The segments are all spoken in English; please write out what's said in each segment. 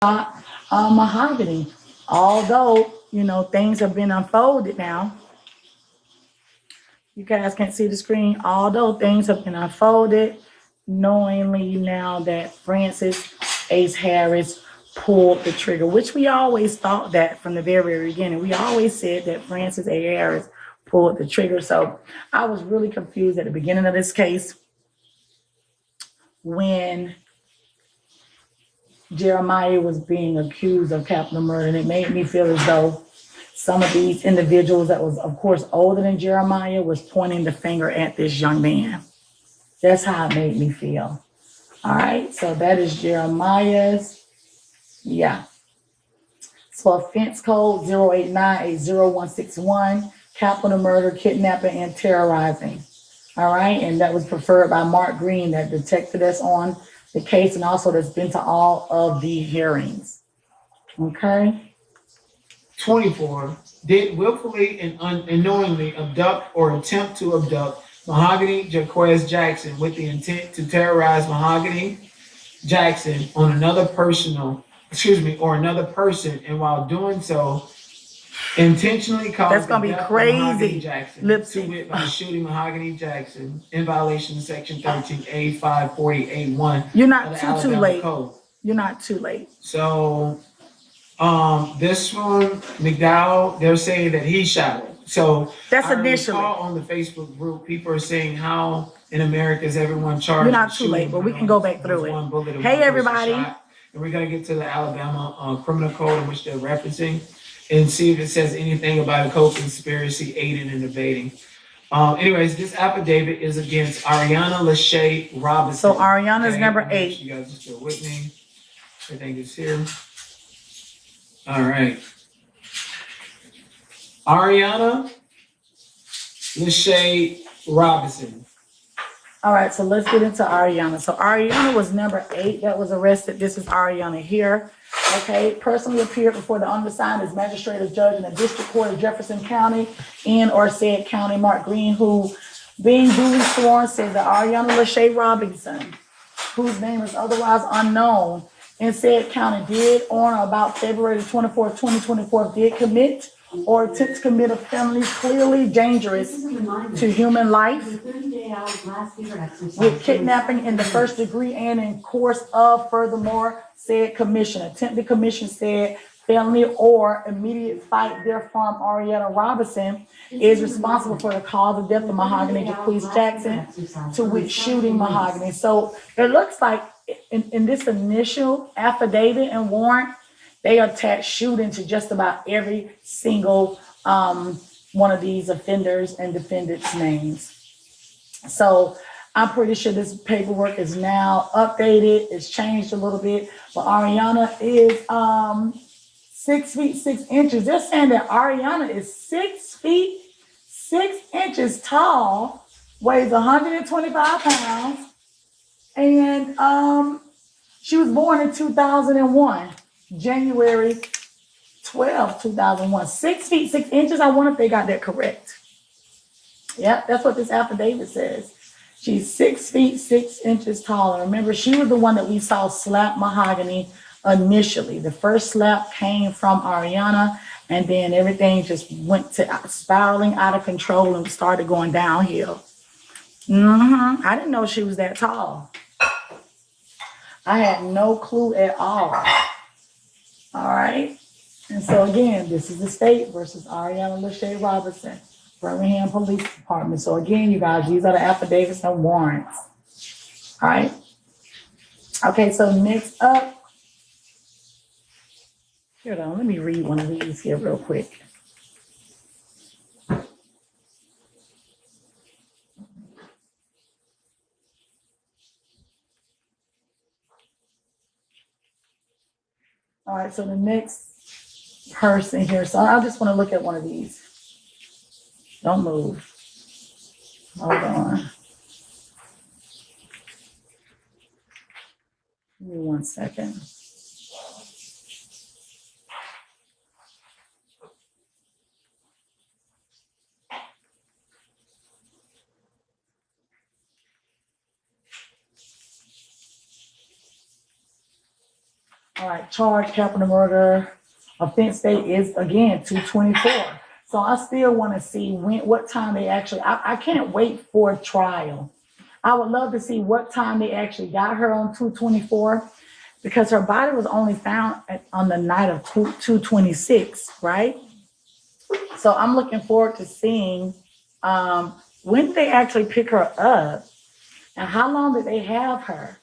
Mahogany. Although, things have been unfolded now. You guys can't see the screen. Although things have been unfolded, knowingly now that Francis Ace Harris pulled the trigger, which we always thought that from the very, very beginning. We always said that Francis A. Harris pulled the trigger. So I was really confused at the beginning of this case when Jeremiah was being accused of capital murder, and it made me feel as though some of these individuals that was, of course, older than Jeremiah was pointing the finger at this young man. That's how it made me feel. All right, so that is Jeremiah's. Yeah. So offense code 089800161, capital murder, kidnapping, and terrorizing. All right, and that was preferred by Mark Green, that detective that's on the case and also that's been to all of the hearings. Okay. 24. Did willfully and unknowingly abduct or attempt to abduct Mahogany Jaquez Jackson with the intent to terrorize Mahogany Jackson on another person, and while doing so, intentionally caused That's gonna be crazy. Jackson to wit by shooting Mahogany Jackson in violation of Section 13A 540A1. You're not too late. Code. You're not too late. So this one, McDowell, they're saying that he shot it. So that's initially on the Facebook group, people are saying how in America is everyone charged. You're not too late, but we can go back through it. Hey everybody. And we're gonna get to the Alabama criminal code in which they're referencing and see if it says anything about a co-conspiracy, aiding and abetting. Anyways, this affidavit is against Ariana Lachey Robinson. So Ariana is number 8. You guys are still with me. Everything is here. All right. Ariana Lachey Robinson. All right, so let's get into Ariana. So Ariana was number 8 that was arrested. This is Ariana here. Okay, personally appeared before the undersigned as magistrate or judge in the district court of Jefferson County in or said county. Mark Green, who being duly sworn, said that Ariana Lachey Robinson, whose name is otherwise unknown, in said county did on or about February 24th, 2024, did commit or attempt to commit a felony clearly dangerous to human life with kidnapping in the first degree and in course of furthermore said commission. Attempted commission said felony or immediate fight therefrom. Ariana Robinson is responsible for the cause of death of Mahogany Jaquez Jackson, to which shooting Mahogany. So it looks like in this initial affidavit and warrant, they attach shooting to just about every single one of these offenders and defendants' names. So I'm pretty sure this paperwork is now updated. It's changed a little bit, but Ariana is 6 feet 6 inches. They're saying that Ariana is 6 feet 6 inches tall, weighs 125 pounds, and she was born in 2001. January 12, 2001. 6 feet 6 inches. I wonder if they got that correct. Yep, that's what this affidavit says. She's 6 feet 6 inches tall. And remember, she was the one that we saw slap Mahogany initially. The first slap came from Ariana, and then everything just went to spiraling out of control and started going downhill. I didn't know she was that tall. I had no clue at all. All right. And so again, this is the state versus Ariana Lachey Robinson, Birmingham Police Department. So again, you guys, these are the affidavits and warrants. All right. Okay, so next up, hold on, let me read one of these here real quick. All right, so the next person here. So I just want to look at one of these. Don't move. Hold on. Give me 1 second. All right, charge capital murder. Offense date is again 2/24. So I still want to see what time they actually. I can't wait for trial. I would love to see what time they actually got her on 2/24, because her body was only found on the night of 2/26, right? So I'm looking forward to seeing when they actually pick her up, and how long did they have her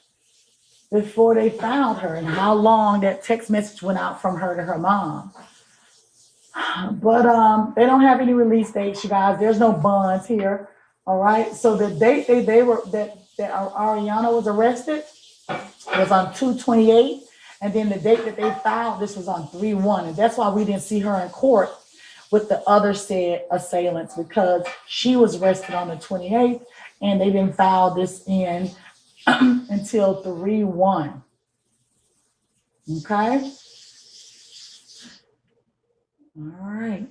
before they found her, and how long that text message went out from her to her mom. But they don't have any release dates, you guys. There's no bonds here. All right. So the date that Ariana was arrested was on 2/28, and then the date that they filed this was on 3/1, and that's why we didn't see her in court with the other said assailants, because she was arrested on the 28th, and they didn't file this in until 3/1. Okay. All right.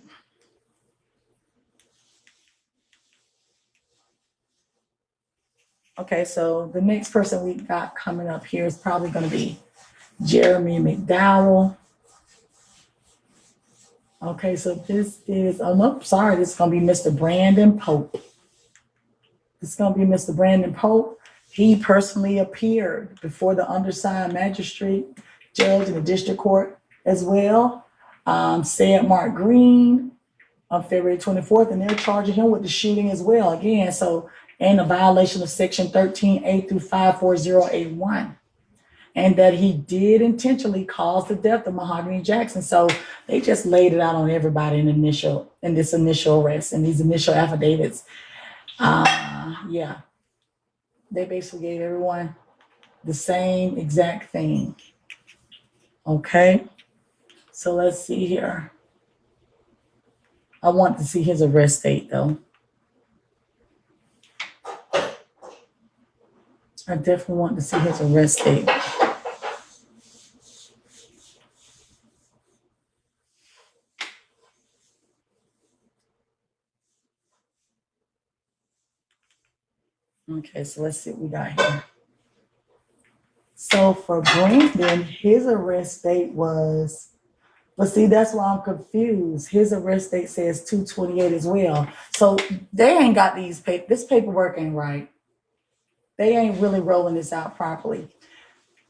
Okay, so the next person we got coming up here is probably going to be Jeremy McDowell. Okay, so this is, oh no, sorry, this is going to be Mr. Brandon Pope. This is going to be Mr. Brandon Pope. He personally appeared before the undersigned magistrate judge in the district court as well. Said Mark Green on February 24th, and they're charging him with the shooting as well. Again, so, and a violation of section 13A through 54081. And that he did intentionally cause the death of Mahogany Jackson. So they just laid it out on everybody in this initial arrest and these initial affidavits. Yeah, they basically gave everyone the same exact thing. Okay, so let's see here. I want to see his arrest date though. I definitely want to see his arrest date. Okay, so let's see what we got here. So for Brandon, his arrest date was, but see, that's why I'm confused. His arrest date says 2/28 as well. So they ain't got this paperwork ain't right. They ain't really rolling this out properly.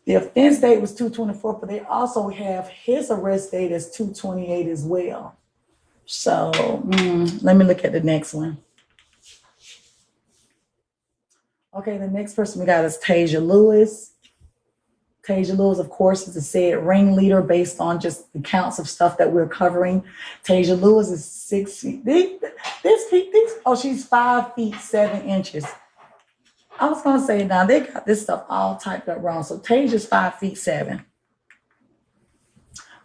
The offense date was 2/24, but they also have his arrest date as 2/28 as well. So let me look at the next one. Okay, the next person we got is Tasia Lewis. Tasia Lewis, of course, is a said ringleader based on just the counts of stuff that we're covering. Tasia Lewis is 6 feet. She's 5 feet 7 inches. I was gonna say now they got this stuff all typed up wrong. So Tasia's 5 feet 7.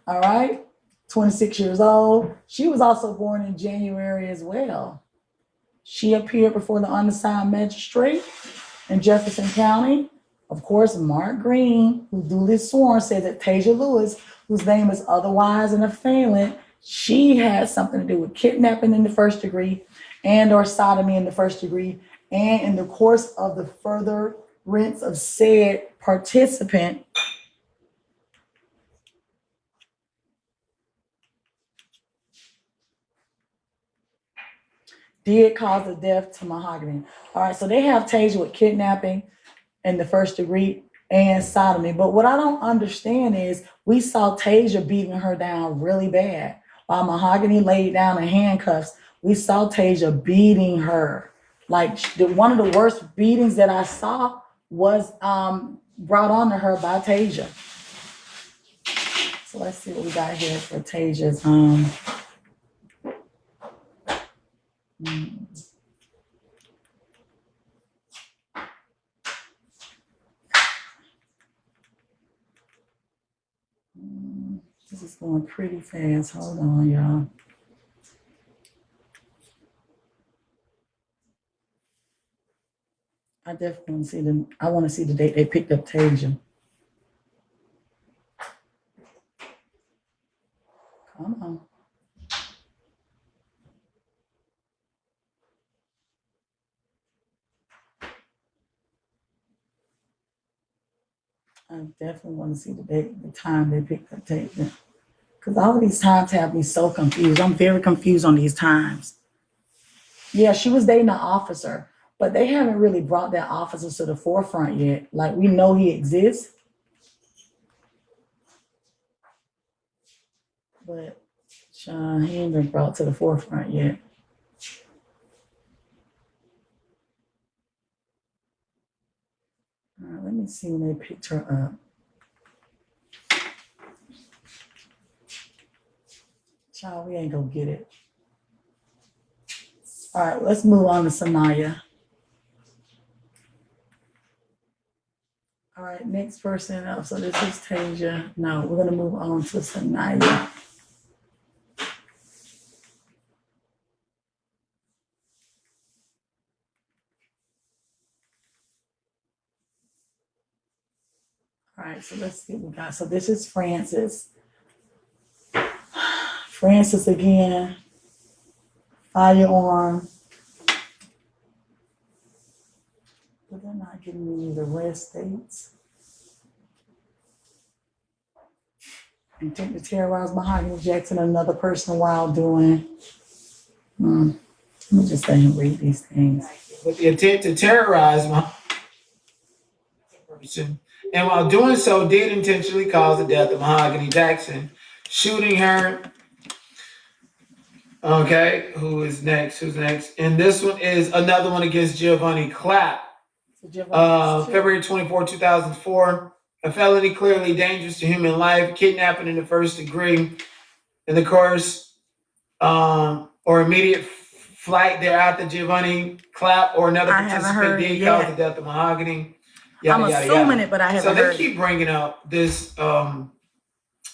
All right, 26 years old. She was also born in January as well. She appeared before the undersigned magistrate in Jefferson County. Of course, Mark Green, who duly sworn, said that Tasia Lewis, whose name is otherwise an assailant, she had something to do with kidnapping in the first degree and or sodomy in the first degree, and in the course of the furtherance of said participant, did cause the death to Mahogany. All right, so they have Tasia with kidnapping in the first degree and sodomy. But what I don't understand is we saw Tasia beating her down really bad. While Mahogany laid down in handcuffs, we saw Tasia beating her. Like one of the worst beatings that I saw was brought on to her by Tasia. So let's see what we got here for Tasia's this is going pretty fast. Hold on, y'all. I definitely want to see the date they picked up Tasia. Come on. I definitely want to see the time they picked up tape. Because all of these times have me so confused. I'm very confused on these times. Yeah, she was dating an officer, but they haven't really brought that officer to the forefront yet. Like, we know he exists, but Sean, he ain't been brought to the forefront yet. All right, let me see when they picked her up. Child, we ain't gonna get it. All right, let's move on to Sanaya. All right, next person up. So this is Tasia. No, we're gonna move on to Sanaya. All right, so let's see what we got. So this is Francis. Francis again. Firearm. But they're not giving me the arrest dates. Intent to terrorize Mahogany Jackson, another person while doing. Let me just let him read these things. With the intent to terrorize my person, and while doing so, did intentionally cause the death of Mahogany Jackson, shooting her. Okay, who's next? And this one is another one against Giovanni Clapp. February 24, 2004. A felony clearly dangerous to human life, kidnapping in the first degree in the course or immediate flight thereafter. Giovanni Clapp or another participant did cause the death of Mahogany. I'm assuming it, but I haven't heard. So they keep bringing up this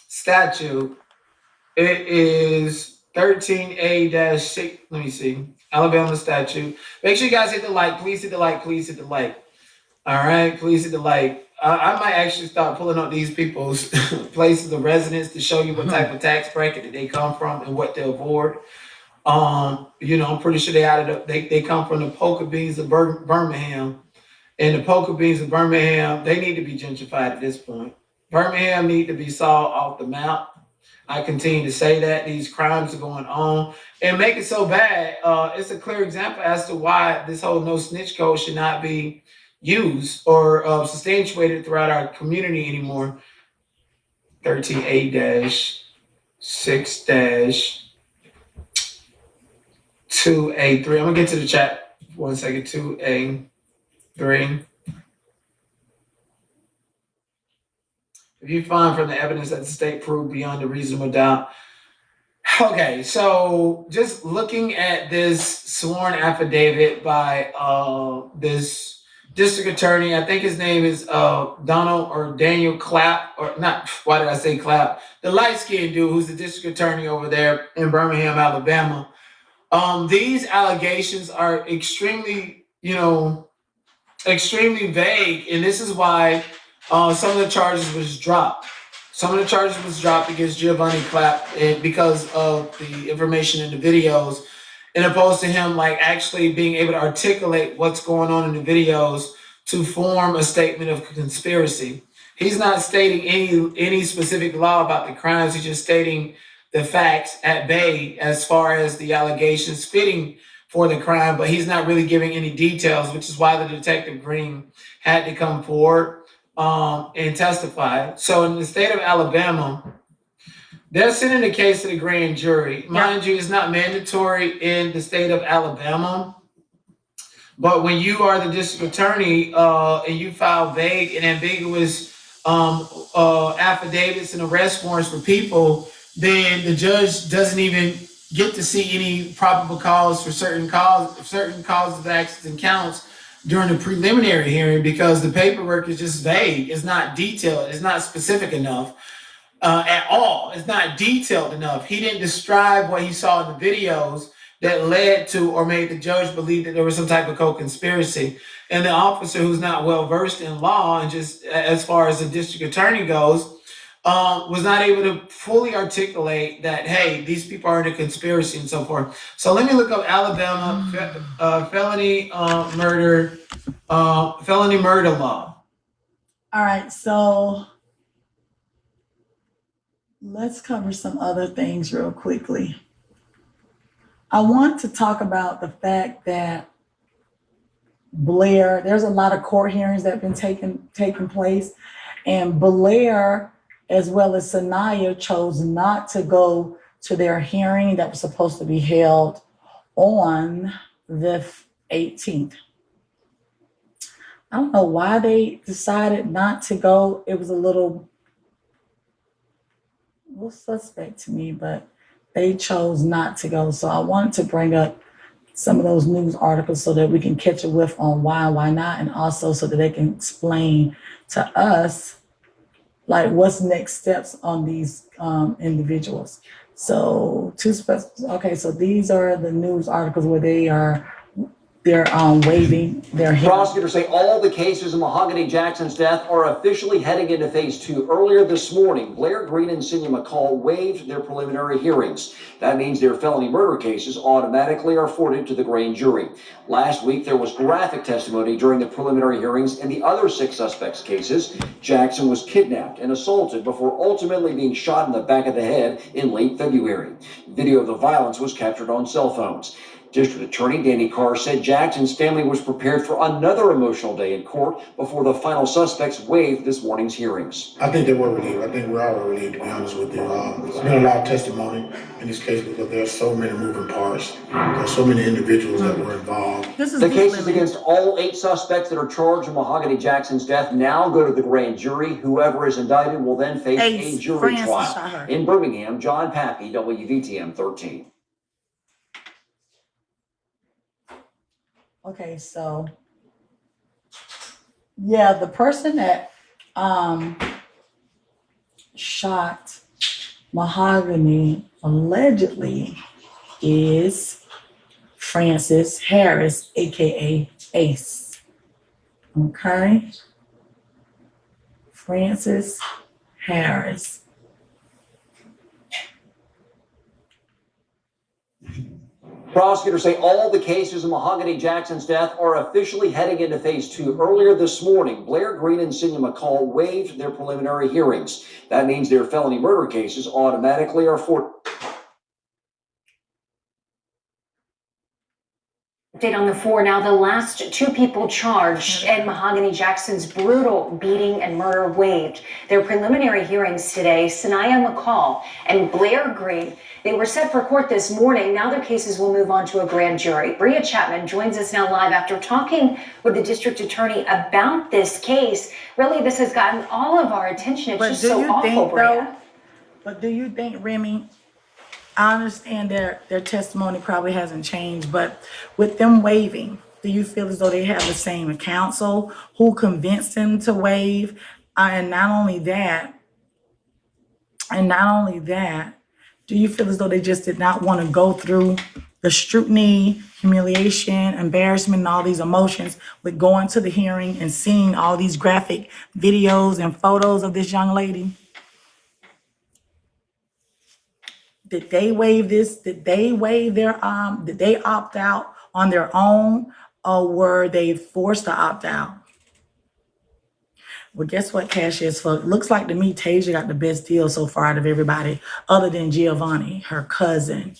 statute. It is 13A-6. Let me see. Alabama statute. Make sure you guys hit the like. Please hit the like. Please hit the like. All right. Please hit the like. I might actually start pulling up these people's places of residence to show you what type of tax bracket that they come from and what they avoid. I'm pretty sure they come from the poker beans of Birmingham. And the poker beans of Birmingham, they need to be gentrified at this point. Birmingham need to be saw off the map. I continue to say that these crimes are going on and make it so bad. It's a clear example as to why this whole no snitch code should not be used or substantiated throughout our community anymore. 13A-6-2A3. I'm gonna get to the chat 1 second. 2A3. If you find from the evidence that the state proved beyond a reasonable doubt. Okay, so just looking at this sworn affidavit by this district attorney, I think his name is Donald or Daniel Clapp, or not, why did I say Clapp? The light-skinned dude who's the district attorney over there in Birmingham, Alabama. These allegations are extremely vague, and this is why some of the charges was dropped. Some of the charges was dropped against Giovanni Clapp because of the information in the videos, and opposed to him actually being able to articulate what's going on in the videos to form a statement of conspiracy. He's not stating any specific law about the crimes. He's just stating the facts at bay as far as the allegations fitting for the crime, but he's not really giving any details, which is why the Detective Green had to come forward and testify. So in the state of Alabama, they're sending the case to the grand jury. Mind you, it's not mandatory in the state of Alabama, but when you are the district attorney and you file vague and ambiguous affidavits and arrest warrants for people, then the judge doesn't even get to see any probable cause for certain causes of actions and counts during the preliminary hearing, because the paperwork is just vague. It's not detailed. It's not specific enough at all. It's not detailed enough. He didn't describe what he saw in the videos that led to or made the judge believe that there was some type of co-conspiracy. And the officer, who's not well versed in law and just as far as the district attorney goes, was not able to fully articulate that, hey, these people are in a conspiracy and so forth. So let me look up Alabama felony murder law. All right, so let's cover some other things real quickly. I want to talk about the fact that Blair, there's a lot of court hearings that have been taking place, and Blair as well as Sanaya chose not to go to their hearing that was supposed to be held on the 18th. I don't know why they decided not to go. It was a little suspect to me, but they chose not to go. So I wanted to bring up some of those news articles so that we can catch a whiff on why not, and also so that they can explain to us like what's next steps on these individuals. So okay, so these are the news articles where they're waiving their hearing. Prosecutors say all the cases of Mahogany Jackson's death are officially heading into phase 2. Earlier this morning, Blair Green and Cynthia McCall waived their preliminary hearings. That means their felony murder cases automatically are forwarded to the grand jury. Last week, there was graphic testimony during the preliminary hearings in the other 6 suspects' cases. Jackson was kidnapped and assaulted before ultimately being shot in the back of the head in late February. Video of the violence was captured on cell phones. District Attorney Danny Carr said Jackson's family was prepared for another emotional day in court before the final suspects waived this morning's hearings. I think they were relieved. I think we're all relieved, to be honest with you. There's been a lot of testimony in this case because there's so many moving parts. There's so many individuals that were involved. The cases against all 8 suspects that are charged in Mahogany Jackson's death now go to the grand jury. Whoever is indicted will then face a jury trial. In Birmingham, John Pappy, WVTM 13. Okay, so yeah, the person that shot Mahogany allegedly is Francis Harris, aka Ace. Okay, Francis Harris. Prosecutors say all the cases of Mahogany Jackson's death are officially heading into phase 2. Earlier this morning, Blair Green and Cynthia McCall waived their preliminary hearings. That means their felony murder cases automatically are forwarded. Update on the 4 now. The last 2 people charged in Mahogany Jackson's brutal beating and murder waived their preliminary hearings today. Sanaya McCall and Blair Green, they were set for court this morning. Now their cases will move on to a grand jury. Bria Chapman joins us now live after talking with the district attorney about this case. Really, this has gotten all of our attention. It's just so awful, Bria. But do you think, Remy, I understand their testimony probably hasn't changed, but with them waiving, do you feel as though they have the same counsel who convinced them to waive? And not only that, do you feel as though they just did not want to go through the scrutiny, humiliation, embarrassment, and all these emotions with going to the hearing and seeing all these graphic videos and photos of this young lady? Did they waive this? Did they waive their did they opt out on their own, or were they forced to opt out? Well, guess what, Cassius? Looks like to me Tasia got the best deal so far out of everybody, other than Giovanni, her cousin.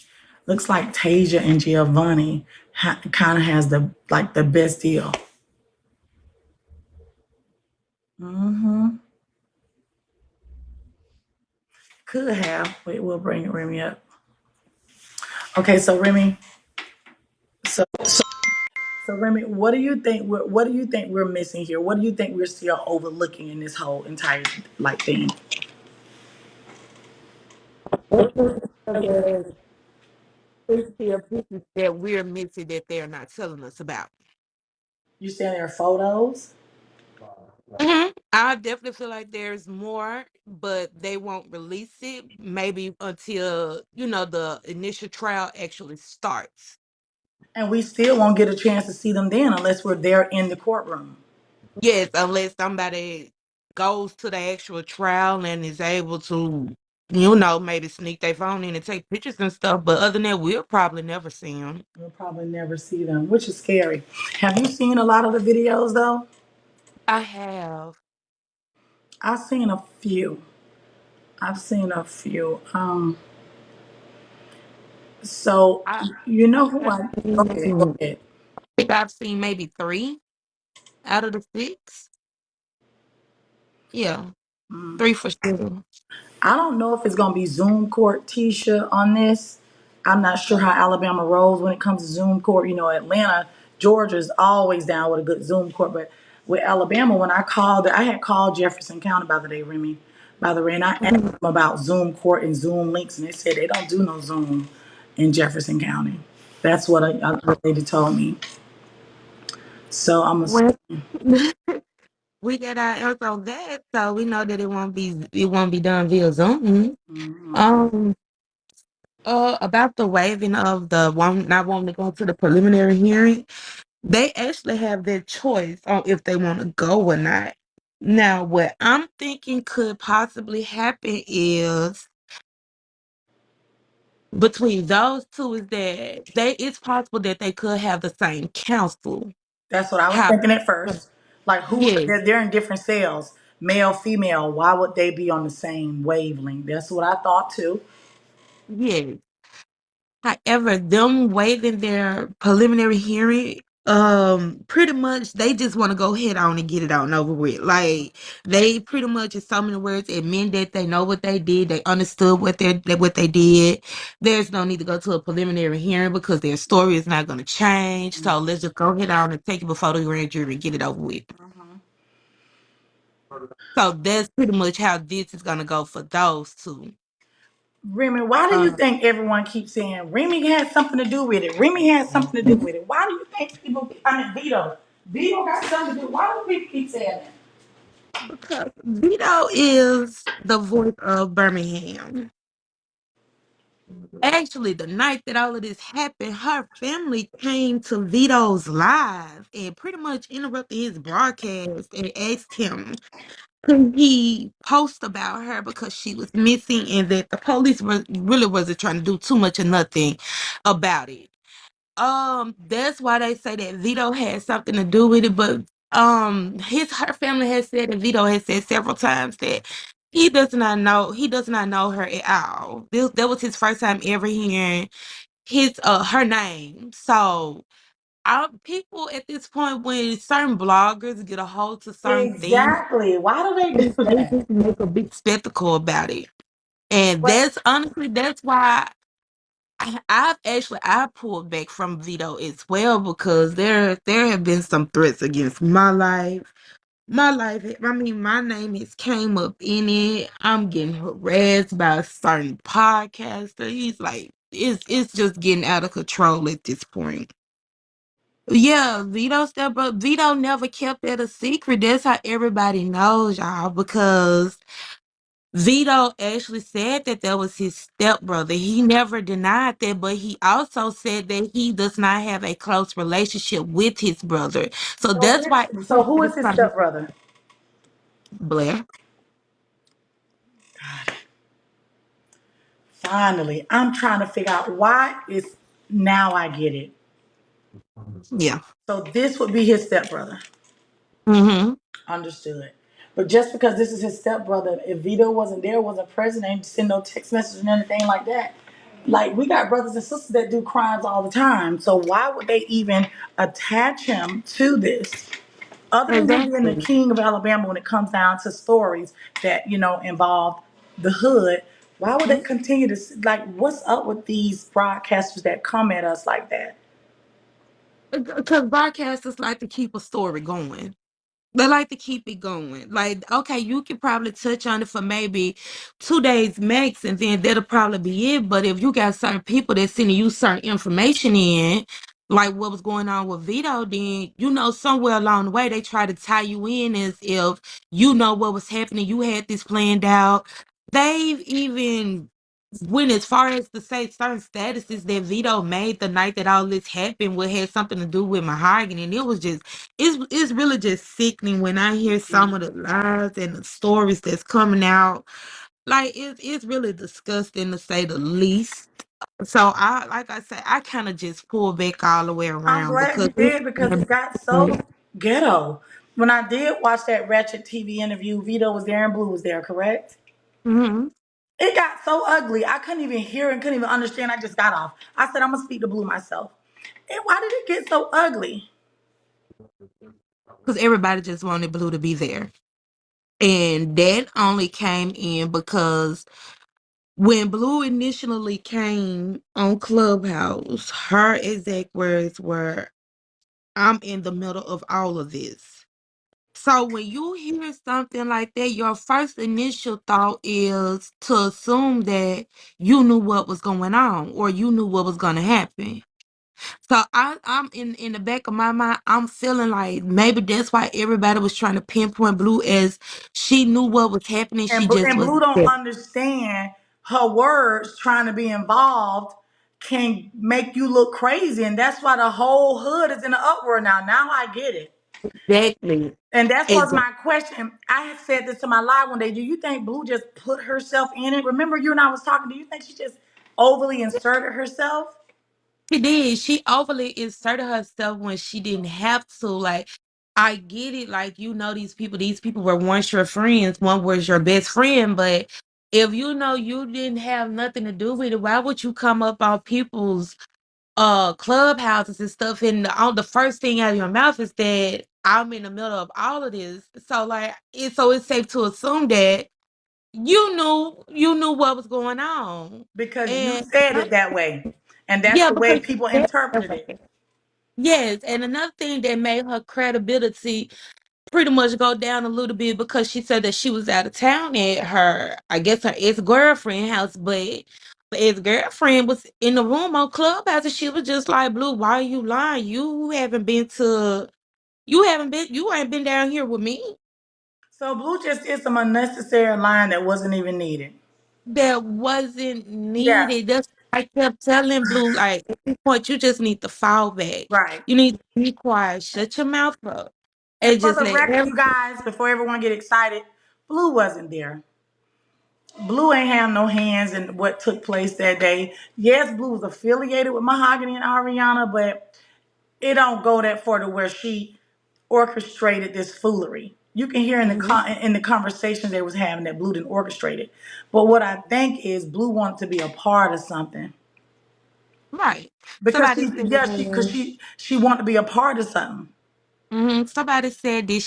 Looks like Tasia and Giovanni kind of has the best deal. Could have. Wait, we'll bring Remy up. Okay, so Remy. So Remy, what do you think we're missing here? What do you think we're still overlooking in this whole entire thing? There's still pieces that we're missing that they're not telling us about. You saying there are photos? I definitely feel like there's more, but they won't release it maybe until, the initial trial actually starts. And we still won't get a chance to see them then unless we're there in the courtroom. Yes, unless somebody goes to the actual trial and is able to, maybe sneak their phone in and take pictures and stuff. But other than that, we'll probably never see them. We'll probably never see them, which is scary. Have you seen a lot of the videos though? I have. I've seen a few. I've seen a few. So I you know think who I've I? Okay, go seen, ahead. I've seen maybe 3 out of the 6. Yeah, Mm. 3 for sure. I don't know if it's gonna be Zoom court, Tisha, on this. I'm not sure how Alabama rolls when it comes to Zoom court. You know, Atlanta, Georgia's always down with a good Zoom court, but with Alabama, when I had called Jefferson County by the day, Remy, by the way, and I asked them about Zoom court and Zoom links, and they said they don't do no Zoom in Jefferson County. That's what a lady told me. So I'm Well, assuming. we got our answer on that, so we know that it won't be done via Zoom. Mhm. Um, about the waiving of the one not wanting to go to the preliminary hearing, they actually have their choice on if they want to go or not. Now, what I'm thinking could possibly happen is between those two is that it's possible that they could have the same counsel. That's what I was How? thinking at first. Like, Yes, they're in different cells, male, female. Why would they be on the same wavelength? That's what I thought too. yes. However, them waiving their preliminary hearing, pretty much they just want to go head on and get it on over with. Like they pretty much, in so many words, admit that they know what they did, they understood what they did. There's no need to go to a preliminary hearing because their story is not going to change. So let's just go head on and take it before the grand jury and get it over with. Mhm. So that's pretty much how this is going to go for those two. Remy, why do you Uh, think everyone keeps saying Remy has something to do with it? Remy has something to do with it. Why do you think people? I mean, Vito got something to do. Why do people keep saying that? because Veto is the voice of Birmingham. Actually, the night that all of this happened, her family came to Vito's live and pretty much interrupted his broadcast and asked him could he post about her because she was missing and that the police really wasn't trying to do too much or nothing about it. That's why they say that Vito had something to do with it, but her family has said and Vito has said several times that he does not know her at all. That was his first time ever hearing her name. So people at this point, when certain bloggers get a hold to certain things, Exactly. Why do they do they that? just make a big spectacle about it. And But that's why I pulled back from Veto as well because there have been some threats against my life. My life, I mean, my name has came up in it. I'm getting harassed by a certain podcaster. He's like, it's just getting out of control at this point. Yeah, Vito never kept that a secret. That's how everybody knows, y'all, because Vito actually said that that was his stepbrother. He never denied that, but he also said that he does not have a close relationship with his brother. So that's why so who is it's his trying to stepbrother? Blair. Finally, I'm trying to figure out why is now I get it. Yeah. So this would be his stepbrother. Mm-hmm. Understood. But just because this is his stepbrother, if Vito wasn't there, wasn't present, ain't send no text message and anything like that. Like we got brothers and sisters that do crimes all the time. So why would they even attach him to this? Other than him being the Exactly. king of Alabama when it comes down to stories that, involve the hood, why would they continue to like what's up with these broadcasters that come at us like that? Because broadcasters like to keep a story going. They like to keep it going. Like, okay, you could probably touch on it for maybe 2 days max, and then that'll probably be it. But if you got certain people that's sending you certain information in, like what was going on with Vito, then somewhere along the way they try to tie you in as if you know what was happening. You had this planned out. They've even went as far as to say certain statuses that Vito made the night that all this happened would had something to do with Mahogany, and it was just it's really just sickening when I hear some of the lies and the stories that's coming out. Like it's really disgusting to say the least. So like I said, I kind of just pull back all the way I'm around glad because you did because it got so ghetto. When I did watch that Ratchet TV interview, Veto was there and Blue was there, correct? Hmm. It got so ugly. I couldn't even hear and couldn't even understand. I just got off. I said, I'm going to speak to Blue myself. And why did it get so ugly? Because everybody just wanted Blue to be there. And that only came in because when Blue initially came on Clubhouse, her exact words were, I'm in the middle of all of this. So when you hear something like that, your first initial thought is to assume that you knew what was going on or you knew what was going to happen. So I'm in the back of my mind, I'm feeling like maybe that's why everybody was trying to pinpoint Blue as she knew what was happening. She just And was Blue don't there. understand her words trying to be involved can make you look crazy. And that's why the whole hood is in the uproar now. Now I get it. Exactly. And that was Exactly. my question. I had said this to my live one day. Do you think Blue just put herself in it? Remember you and I was talking. Do you think she just overly inserted herself? She did. She overly inserted herself when she didn't have to. Like, I get it. Like, these people were once your friends, one was your best friend. But if you know you didn't have nothing to do with it, why would you come up on people's clubhouses and stuff? And the first thing out of your mouth is that I'm in the middle of all of this. So like, it's safe to assume that you knew what was going on. Because you And said it that way. And that's yeah, the way because people interpreted it. yes, and another thing that made her credibility pretty much go down a little bit because she said that she was out of town at I guess her ex-girlfriend house, but the ex-girlfriend was in the room on Clubhouse and she was just like, Blue, why are you lying? You ain't been down here with me. So Blue just did some unnecessary line that wasn't even needed. That wasn't Yes, needed. That's I kept telling Blue, like, at this point, you just need to fall back. right. You need to be quiet, shut your mouth up, And and for just the let record, every you guys, before everyone get excited, Blue wasn't there. Blue ain't have no hands in what took place that day. Yes, Blue was affiliated with Mahogany and Ariana, but it don't go that far to where she orchestrated this foolery. You can hear in Mhm. in the conversations they was having that Blue didn't orchestrate it. But what I think is Blue wanted to be a part of something Right. because Somebody said, she wanted to be a part of something. somebody said, did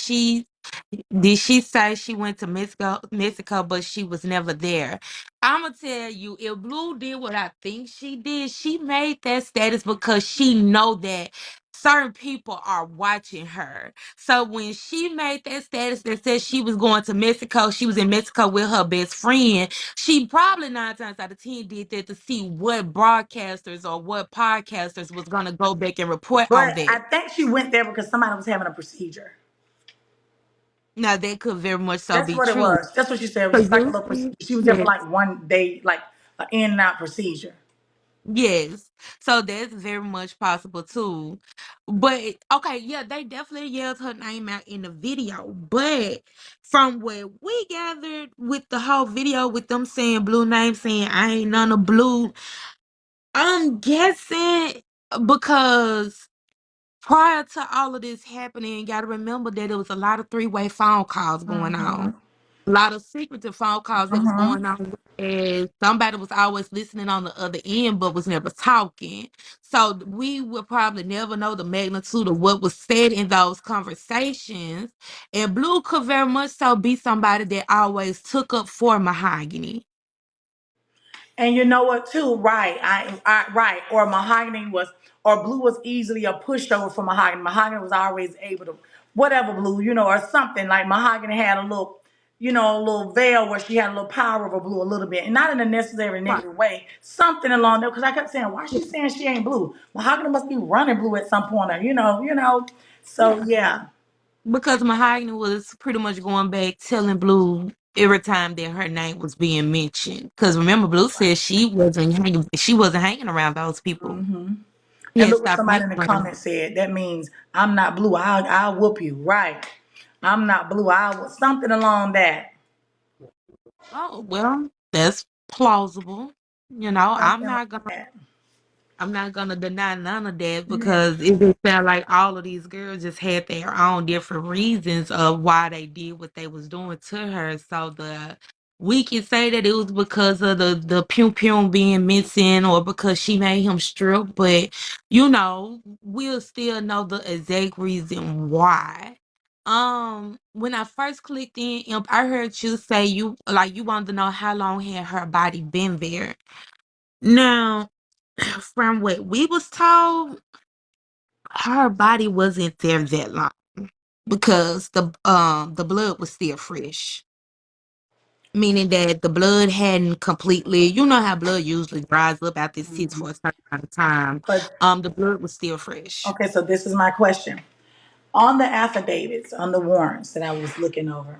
she say she went to Mexico, but she was never there? I'ma tell you, if Blue did what I think she did, she made that status because she know that certain people are watching her. So when she made that status that said she was going to Mexico, she was in Mexico with her best friend, she probably 9 times out of 10 did that to see what broadcasters or what podcasters was gonna go back and report on But that. I think she went there because somebody was having a procedure. Now that could very much so That's be what it true. was. That's what she said. It was Cause just like a little procedure. usually, She was there for yes, like one day, like an in and out procedure. yes. So that's very much possible too. But okay, yeah, they definitely yelled her name out in the video. But from what we gathered with the whole video, with them saying Blue name, saying I ain't none of Blue, I'm guessing because prior to all of this happening, you gotta remember that there was a lot of three-way phone calls going on. A lot of secretive phone calls that was going on, and somebody was always listening on the other end but was never talking. So we would probably never know the magnitude of what was said in those conversations. And Blue could very much so be somebody that always took up for Mahogany. And you know what, too? Right. Right. Or Mahogany was, or Blue was easily a pushover for Mahogany. Mahogany was always able to, whatever Blue, or something like Mahogany had a little, a little veil where she had a little power over Blue a little bit, and not in a necessary Right. negative way. Something along there, because I kept saying, why is she saying she ain't Blue? Mahogany must be running Blue at some point, or, So Yeah. yeah. Because Mahogany was pretty much going back telling Blue every time that her name was being mentioned. Because remember, Blue said she wasn't hanging around those people. He And had look what stopped somebody hanging in the around them. comments said. That means I'm not Blue. I'll whoop you. Right. I'm not Blue. Something along that. Oh well, that's plausible. I'm Something like not gonna that. I'm not gonna deny none of that because it just sound like all of these girls just had their own different reasons of why they did what they was doing to her. So we can say that it was because of the Pew Pew being missing or because she made him strip, but we'll still know the exact reason why. When I first clicked in, I heard you say you wanted to know how long had her body been there. Now, from what we was told, her body wasn't there that long because the blood was still fresh. Meaning that the blood hadn't completely, you know how blood usually dries up after it sits for a certain amount of time. But The blood was still fresh. okay, so this is my question. On the affidavits, on the warrants that I was looking over,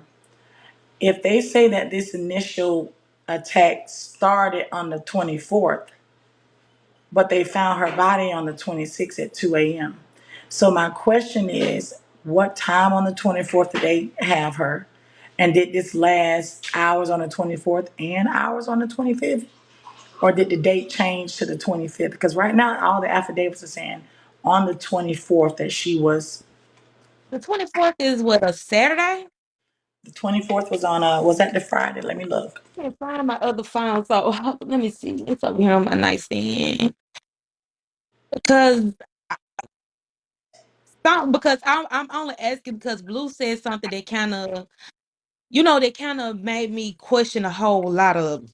if they say that this initial attack started on the 24th, but they found her body on the 26th at 2 a.m. So my question is, what time on the 24th did they have her? And did this last hours on the 24th and hours on the 25th? Or did the date change to the 25th? Because right now, all the affidavits are saying on the 24th that she was, The 24th is what, a Saturday? the 24th was on was that the Friday? Let me look. I can't find my other phone, so let me see. It's over here on my nightstand. Because I'm only asking because Blue said something that kind of made me question a whole lot of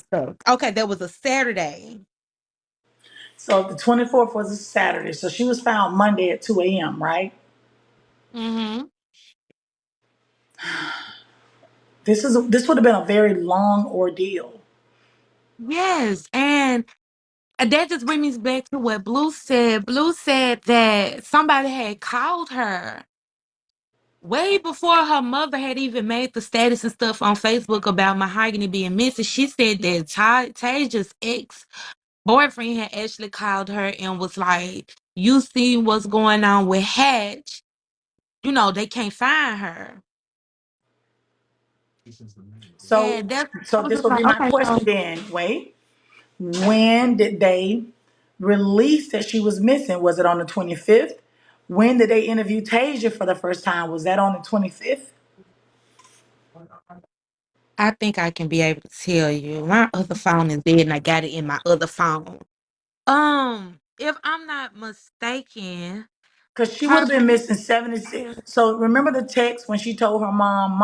stuff. Okay, that was a Saturday. So the 24th was a Saturday. So she was found Monday at 2 a.m., right? Mm-hmm. This would have been a very long ordeal. Yes, and that just brings me back to what Blue said. Blue said that somebody had called her way before her mother had even made the status and stuff on Facebook about Mahogany being missing. She said that Taja's ex-boyfriend had actually called her and was like, "You see what's going on with Hatch? They can't find her." So And that's so I was this just will be like, my okay, question so then. Wait. When did they release that she was missing? Was it on the 25th? When did they interview Tasia for the first time? Was that on the 25th? I think I can be able to tell you. My other phone is dead and I got it in my other phone. If I'm not mistaken, Because she would her have been missing 76. So remember the text when she told her mom,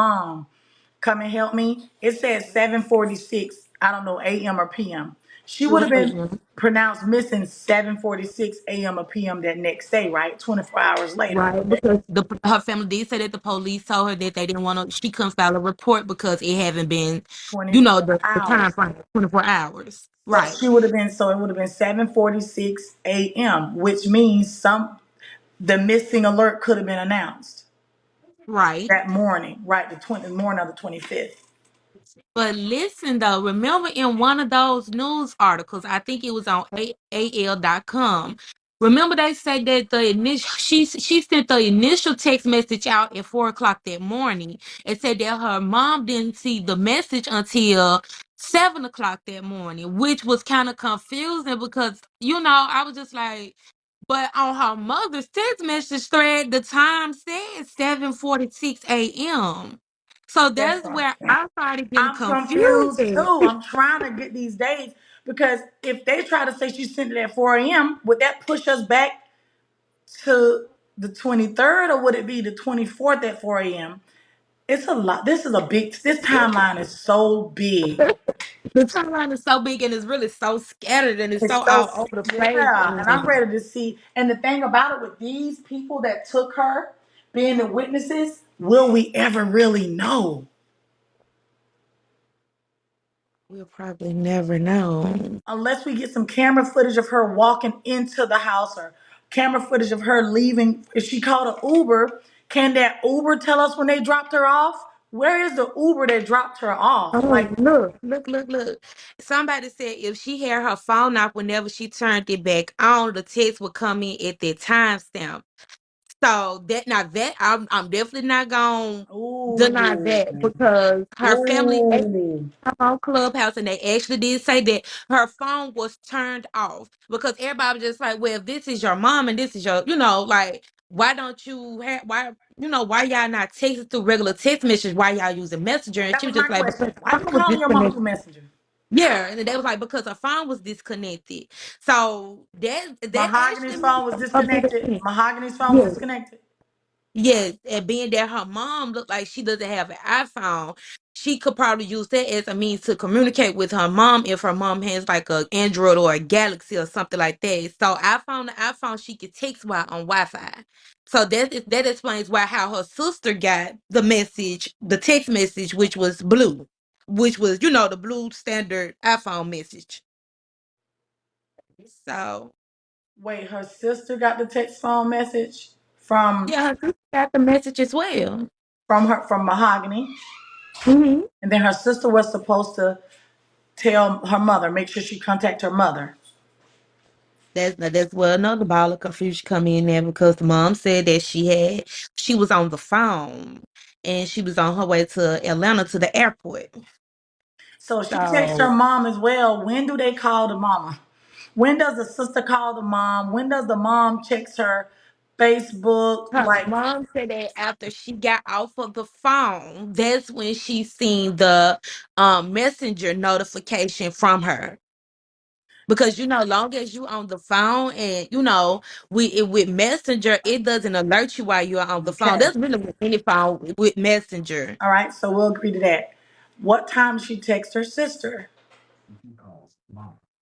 come and help me? It said 7:46, I don't know, AM or PM. She it would was have been AM. pronounced missing 7:46 AM or PM that next day, right? 24 hours later. Right, because her family did say that the police told her that they didn't want to. She couldn't file a report because it haven't been, 24 the time hours. frame, 24 hours. So Right, she would have been, so it would have been 7:46 AM, which means the missing alert could have been announced right. that morning, right? The morning of the 25th. But listen though, remember in one of those news articles, I think it was on AL.com. Remember they said that the initial she sent the initial text message out at 4 o'clock that morning and said that her mom didn't see the message until 7 o'clock that morning, which was kind of confusing because I was just like, but on her mother's text message thread, the time said 7:46 a.m. So That's that's what I'm where saying. I started getting I'm confused. confused too. I'm trying to get these dates because if they try to say she sent it at 4 a.m., would that push us back to the 23rd or would it be the 24th at 4 a.m.? It's a lot. This timeline is so big. The timeline is so big and it's really so scattered and it's It's so so, all over the place. yeah. And I'm And ready to see. And the thing about it with these people that took her being the witnesses, will we ever really know? we'll probably never know. Unless we get some camera footage of her walking into the house or camera footage of her leaving. If she called an Uber, can that Uber tell us when they dropped her off? Where is the Uber that dropped her off? Oh, Like, look. Somebody said if she had her phone off whenever she turned it back on, the text would come in at that timestamp. So that I'm definitely not gonna deny that Ooh. because her family Ooh. on Clubhouse, and they actually did say that her phone was turned off because everybody was just like, well, if this is your mom and this is your, like, why don't you have, why y'all not texting through regular text message? Why y'all using Messenger? And That she was was my just like, because question. the Why you phone was calling your mama disconnected. through Messenger? Yeah, and they was like, because her phone was disconnected. So that Mahogany's actually made phone was a bit of disconnected. sense. Mahogany's phone was Yeah. disconnected. Yes, and being that her mom looked like she doesn't have an iPhone, she could probably use that as a means to communicate with her mom if her mom has like a Android or a Galaxy or something like that. So the iPhone, she could text while on Wi-Fi. So that explains why how her sister got the text message, which was blue, which was the blue standard iPhone message. So Wait, her sister got the text phone message from yeah, her sister got the message as well. from Mahogany, Hmm. and then her sister was supposed to tell her mother, make sure she contact her mother. That's where another ball of confusion come in there because the mom said that she was on the phone and she was on her way to Atlanta to the airport. So she texts her So mom as well. When do they call the mama? When does the sister call the mom? When does the mom checks her Facebook? her Like, mom said that after she got off of the phone, that's when she seen the messenger notification from her. Because long as you on the phone and with Messenger, it doesn't alert you while you're on the phone. okay, That's really with any phone with Messenger. all right, so we'll agree to that. What time did she text her sister?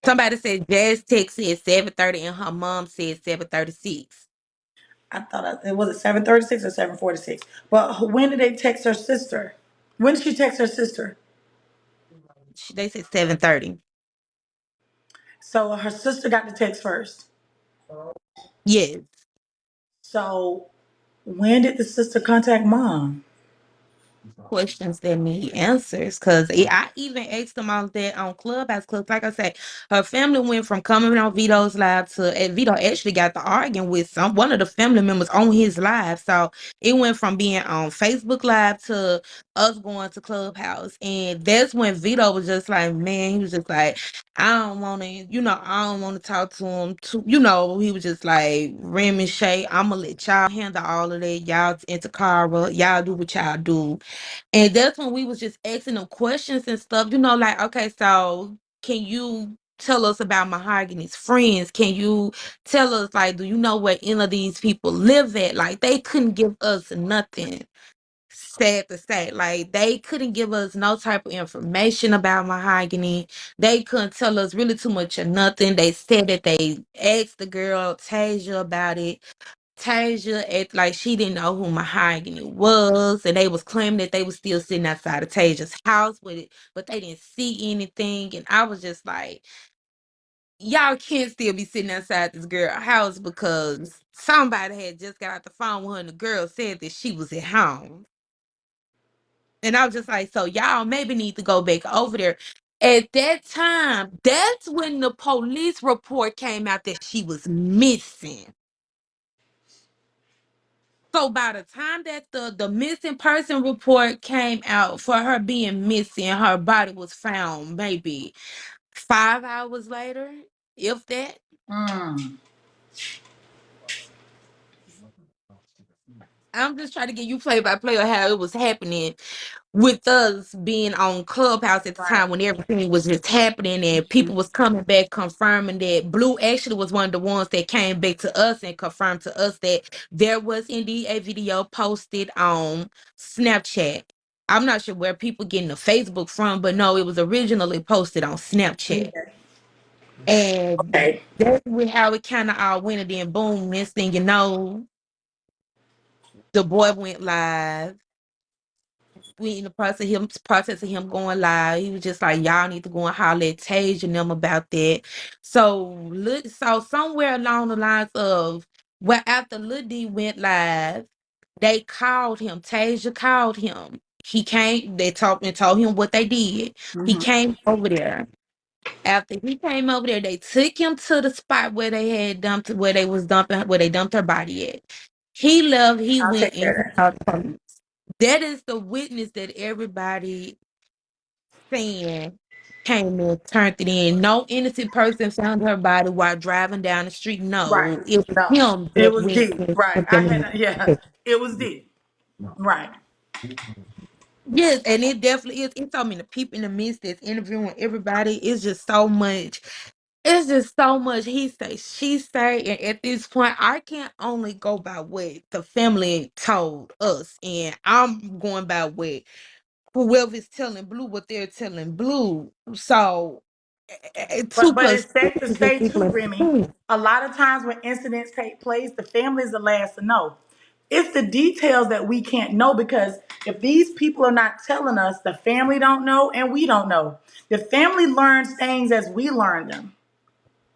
Somebody said Jazz text said 7:30 and her mom said 7:36. I thought it was 7:36 or 7:46. But when did they text her sister? When did she text her sister? They said 7:30. So her sister got the text first. Yes. So when did the sister contact mom? Questions that need answers. Cause I even asked them all that on Clubhouse. Cause like I said, her family went from coming on Vito's live to and Vito actually got to arguing with one of the family members on his live. So it went from being on Facebook Live to us going to Clubhouse. And that's when Vito was just like, man, he was just like, I don't wanna talk to him too, he was just like, Rem and Shay, I'ma let y'all handle all of that. Y'all into Cara, y'all do what y'all do. And that's when we was just asking them questions and stuff, like, okay, so can you tell us about Mahogany's friends? Can you tell us, like, do you know where any of these people live at? Like, they couldn't give us nothing. Sad to say, like, they couldn't give us no type of information about Mahogany. They couldn't tell us really too much of nothing. They said that they asked the girl Tasia about it. Tasia act like she didn't know who Mahogany was, and they was claiming that they was still sitting outside of Tasia's house with it, but they didn't see anything. And I was just like, y'all can't still be sitting outside this girl's house because somebody had just got out the phone with her and the girl said that she was at home. And I was just like, so y'all maybe need to go back over there. At that time, that's when the police report came out that she was missing. So by the time that the missing person report came out for her being missing, her body was found maybe 5 hours later, if that. Mm, I'm just trying to get you play by play of how it was happening with us being on Clubhouse at the right. time when everything was just happening and people was coming back confirming that Blue actually was one of the ones that came back to us and confirmed to us that there was indeed a video posted on Snapchat. I'm not sure where people getting the Facebook from, but no, it was originally posted on Snapchat. Okay. And Okay. that's how it kind of all went. And then boom, next thing you know, the boy went live. We in the process of him going live. He was just like, y'all need to go and holler at Tage and them about that. So somewhere along the lines of after Lil D went live, they called him. Tasia called him. He came. They talked and told him what they did. He Mhm. came over there. After he came over there, they took him to the spot where they had dumped, where they dumped her body at. He left, he I'll went take and he care of that. called the police. That is the witness that everybody saying came and turned it in. No innocent person found her body while driving down the street. Right. No, it was No, him it that was went D. and Right. put them in. Yeah, it was D. Right. Yes, and it definitely is. It's so many people in the midst that's interviewing everybody. It's just so much. It's just so much he say, she say, and at this point, I can't only go by what the family told us, and I'm going by what whoever's telling Blue what they're telling Blue. So, two But plus it's two safe to is say too, equaling Remy, 10. a lot of times when incidents take place, the family is the last to know. It's the details that we can't know because if these people are not telling us, the family don't know and we don't know. The family learns things as we learn them.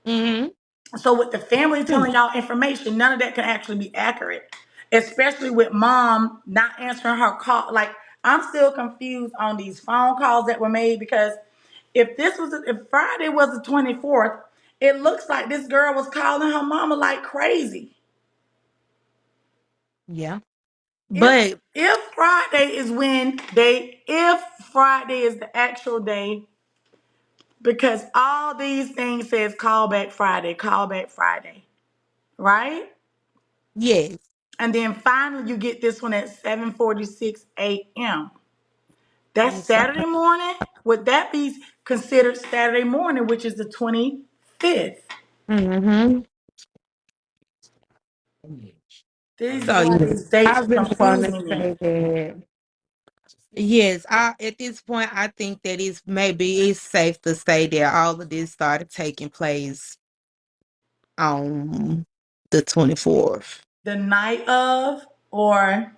Mm-hmm. So with the family telling y'all information, none of that can actually be accurate, especially with mom not answering her call. Like I'm still confused on these phone calls that were made because if Friday was the 24th, it looks like this girl was calling her mama like crazy. Yeah, If but if Friday is when if Friday is the actual day, because all these things says call back Friday, right? yes, And then finally you get this one at 7:46 a.m. That's so, Saturday morning. Would that be considered Saturday morning, which is the 25th? mm-hmm. This is So why yeah, these I dates are really want to confusing me. say that. Yes, I at this point I think that it's safe to say that all of this started taking place on the 24th. The night of, or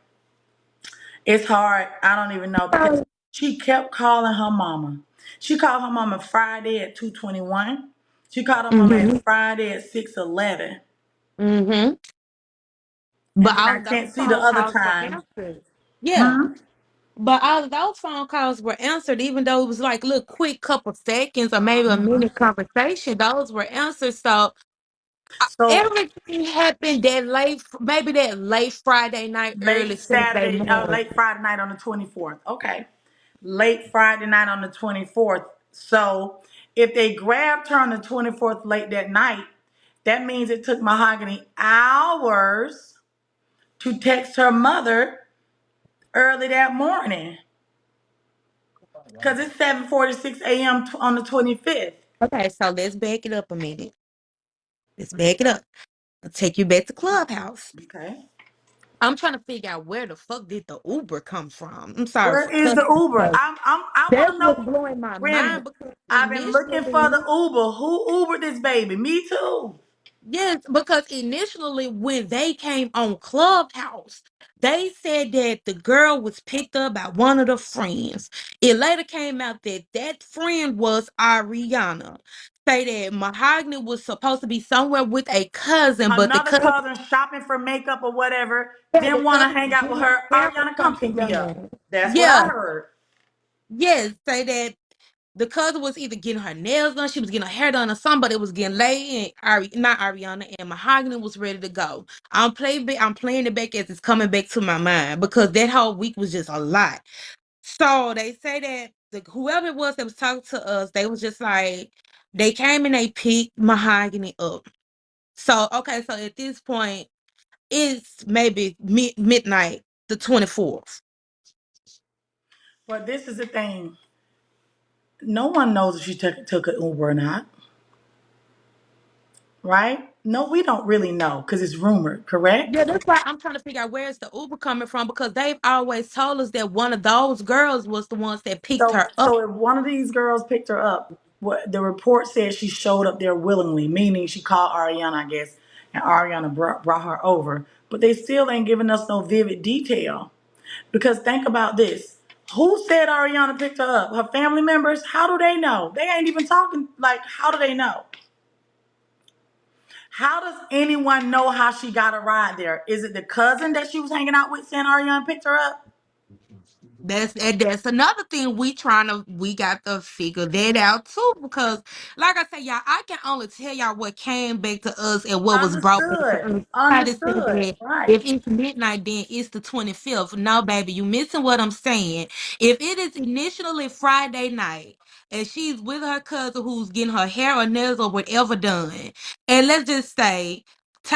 it's hard. I don't even know because she kept calling her mama. She called her mama Friday at 2:21. She called her mama Mm-hmm. at Friday at 6:11. Mm-hmm. But And then all I of those can't see the phone other calls were time. answered. Yeah. Hmm? But all of those phone calls were answered, even though it was like a little quick couple seconds or maybe a Hmm. minute conversation. Those were answered. So So everything happened that late, maybe that late Friday night, early Saturday morning. Late Friday night on the 24th. Okay. Late Friday night on the 24th. So if they grabbed her on the 24th late that night, that means it took Mahogany hours to text her mother early that morning. Because it's 7:46 a.m. On the 25th. Okay, so let's back it up a minute. Let's back it up. I'll take you back to Clubhouse. Okay. I'm trying to figure out where the fuck did the Uber come from. I'm sorry Where for is the cussing. Uber? But I want that's to what's know. blowing my Remy, mind because I've been looking for the initially, Uber. Who Ubered this baby? Me too. yes, because initially when they came on Clubhouse, they said that the girl was picked up by one of the friends. It later came out that that friend was Ariana. Say that Mahogany was supposed to be somewhere with a cousin, but the Another cousin, cousin shopping for makeup or whatever, yeah, the didn't want to cousin hang was out with getting her her. hair or Ariana, come something. pick me up. Young. That's what I Yeah, heard. yes, say that the cousin was either getting her nails done, she was getting her hair done, or somebody was getting laid, and not Ariana and Mahogany was ready to go. I'm playing it back as it's coming back to my mind because that whole week was just a lot. So they say that whoever it was that was talking to us, they was just like they came and they picked Mahogany up. So okay, so at this point, it's maybe midnight, the 24th. But this is the thing. No one knows if she took an Uber or not, right? No, we don't really know because it's rumored, correct? Yeah, that's why I'm trying to figure out where's the Uber coming from because they've always told us that one of those girls was the ones that picked So, her up. if one of these girls picked her up, what the report says she showed up there willingly, meaning she called Ariana, I guess, and Ariana brought her over. But they still ain't giving us no vivid detail. Because think about this. Who said Ariana picked her up? Her family members? How do they know? They ain't even talking. Like, how do they know? How does anyone know how she got a ride there? Is it the cousin that she was hanging out with saying Ariana picked her up? That's another thing we got to figure that out too, because like I said, y'all, I can only tell y'all what came back to us and what was brought back to Understood. us. I just said Understood. that Right. if it's midnight, then it's the 25th. No, baby, you missing what I'm saying. If it is initially Friday night and she's with her cousin who's getting her hair or nails or whatever done, and let's just say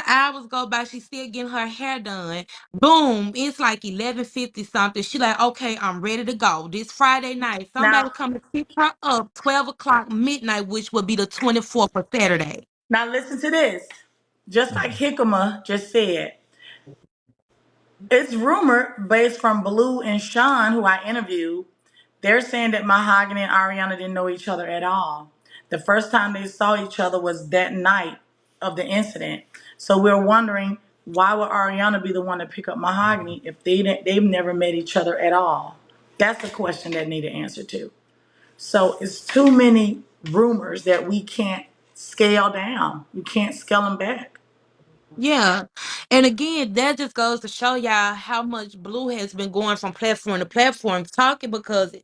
hours go by, she's still getting her hair done. Boom, it's like 11:50 something. She like, okay, I'm ready to go. This Friday night, somebody Now, come and pick her up 12 o'clock midnight, which would be the 24th for Saturday. now listen to this. Just like Hickama just said, it's rumored based from Blue and Sean, who I interviewed, they're saying that Mahogany and Ariana didn't know each other at all. The first time they saw each other was that night of the incident. So we're wondering, why would Ariana be the one to pick up Mahogany if they've never met each other at all? That's a question that need an answer to. So it's too many rumors that we can't scale down. You can't scale them back. Yeah. And again, that just goes to show y'all how much Blue has been going from platform to platform talking, because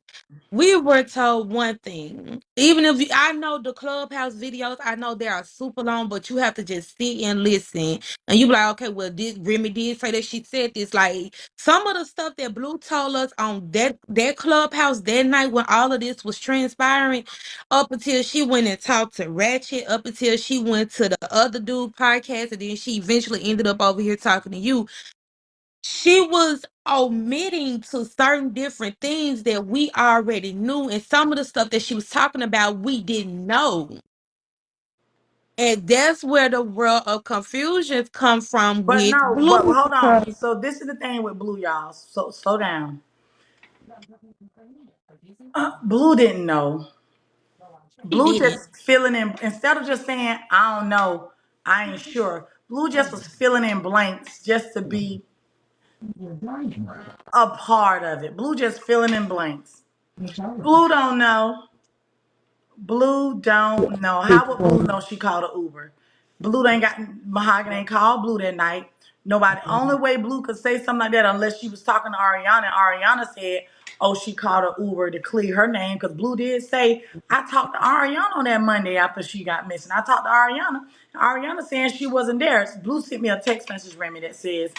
we were told one thing. Even if I know the Clubhouse videos, I know they are super long, but you have to just sit and listen. And you be like, okay, well, this Remy did say that she said this. Like some of the stuff that Blue told us on that Clubhouse that night when all of this was transpiring, up until she went and talked to Ratchet, up until she went to the other dude podcast, and then she eventually ended up over here talking to you. She was omitting to certain different things that we already knew, and some of the stuff that she was talking about we didn't know. And that's where the world of confusions come from But with no, but Blue, hold on. because So this is the thing with Blue, y'all. So slow down. Blue didn't know. she Blue didn't. just filling in, instead of just saying, I don't know, I ain't sure. Blue just was filling in blanks just to be a part of it. Blue just filling in blanks. Blue don't know. Blue don't know. How would Blue know she called an Uber? Blue ain't got Mahogany ain't called Blue that night. Nobody. Only way Blue could say something like that unless she was talking to Ariana. And Ariana said, "Oh, she called an Uber to clear her name." Because Blue did say, "I talked to Ariana on that Monday after she got missing. I talked to Ariana. And Ariana saying she wasn't there." Blue sent me a text message, Remy, that says,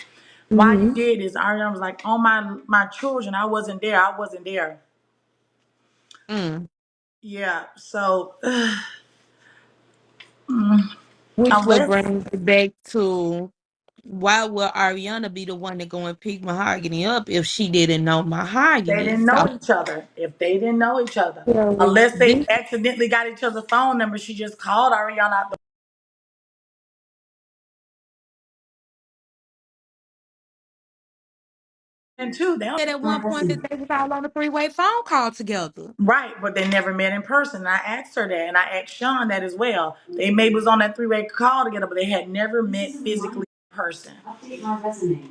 "Why you Mm-hmm. did this?" Ariana was like, "Oh my children, I wasn't there. I wasn't there." Mm. Yeah. So Which will unless bring it back to, why would Ariana be the one to go and pick Mahogany up if she didn't know they Mahogany? didn't So, know each other. If they didn't know each other, so unless they this, accidentally got each other's phone number, she just called Ariana out the and too. They don't, said at one point that they was all on a three-way phone call together. right, but they never met in person. And I asked her that, and I asked Sean that as well. They maybe was on that three-way call together, but they had never met physically in person. Update my resume.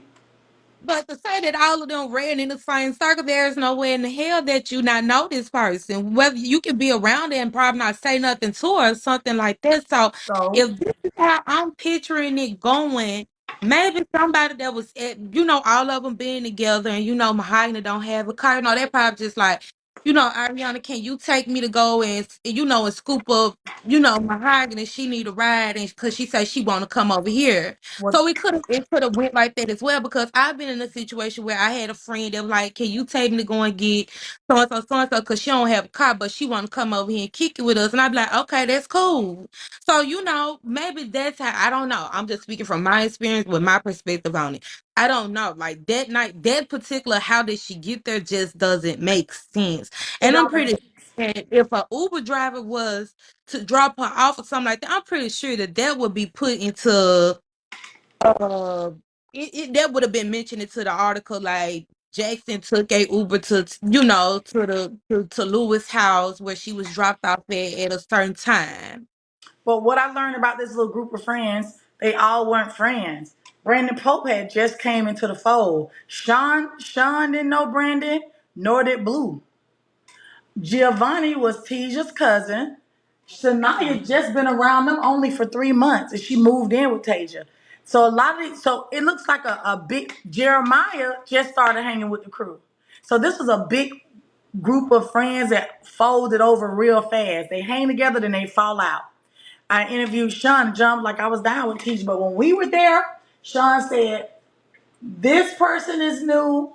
But to say that all of them ran in the same circle, there's no way in the hell that you not know this person. Whether you can be around her and probably not say nothing to her or something like that. So So, if this is how I'm picturing it going, maybe somebody that was at, all of them being together, and Mahogany don't have a car. They probably just like, Ariana, can you take me to go and scoop up, Mahogany? She need a ride, and because she said she want to come over here. what? So it could have went like that as well, because I've been in a situation where I had a friend that was like, "Can you take me to go and get so and so?" Because she don't have a car, but she want to come over here and kick it with us, and I'd be like, "Okay, that's cool." So maybe that's how, I don't know. I'm just speaking from my experience with my perspective on it. I don't know. Like that night, that particular, how did she get there just doesn't make sense. It And I'm don't pretty make sure that if a Uber driver was to drop her off or something like that, I'm pretty sure that would be put into uh, that would have been mentioned into the article, like Jackson took a Uber to Lewis' house where she was dropped off at a certain time. But what I learned about this little group of friends, they all weren't friends. Brandon Pope had just came into the fold. Sean didn't know Brandon, nor did Blue. Giovanni was Tasia's cousin. Shania just been around them only for 3 months, and she moved in with Tasia. So a lot of so it looks like a big Jeremiah just started hanging with the crew. So this was a big group of friends that folded over real fast. They hang together, then they fall out. I interviewed Sean and jumped like I was down with Teach, but when we were there, Sean said, this person is new,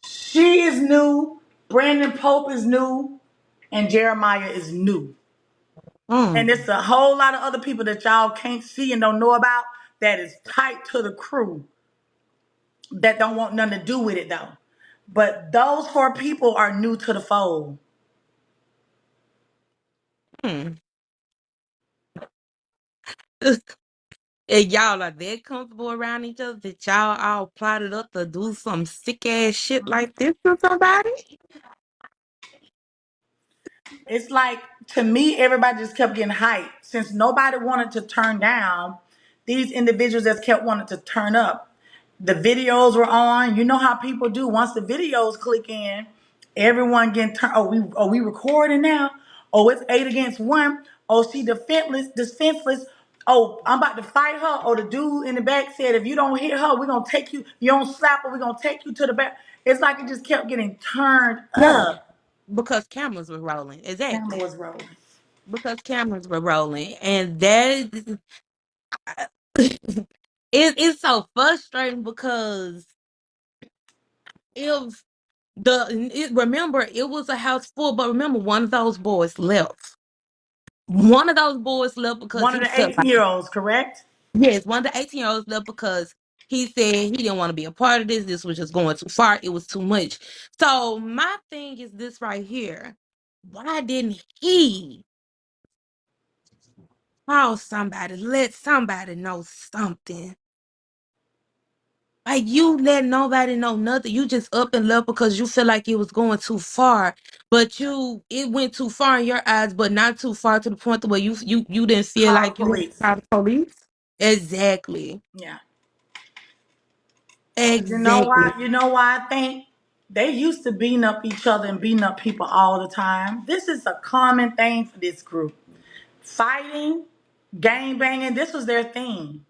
she is new, Brandon Pope is new, and Jeremiah is new. And it's a whole lot of other people that y'all can't see and don't know about that is tight to the crew that don't want nothing to do with it though. But those 4 people are new to the fold. And y'all are that comfortable around each other that y'all all plotted up to do some sick ass shit like this to somebody? It's like, to me, everybody just kept getting hyped. Since nobody wanted to turn down, these individuals just kept wanting to turn up. The videos were on. You know how people do. Once the videos click in, everyone getting turned. Oh, we recording now? Oh, it's 8 against 1. Oh, she defenseless. Oh, I'm about to fight her. Oh, the dude in the back said, if you don't hit her, we're going to take you. If you don't slap her, we're going to take you to the back. It's like it just kept getting turned Yeah, up. because cameras were rolling. Camera Exactly. was rolling. Because cameras were rolling. And that it's so frustrating because if remember it was a house full, but remember one of those boys left. One of those boys left because One of he the felt like, 18-year-olds, correct? yes, one of the 18-year-olds left because he said he didn't want to be a part of this. This was just going too far. It was too much. So my thing is this right here. Why didn't he call somebody, let somebody know something? Like, you let nobody know nothing. You just up and left because you feel like it was going too far. But it went too far in your eyes, but not too far to the point where you didn't feel Call the like you had to police. call the police. Exactly. Yeah. You know Exactly. why? You know why I think they used to beating up each other and beating up people all the time. This is a common thing for this group. Fighting, gang banging, this was their thing.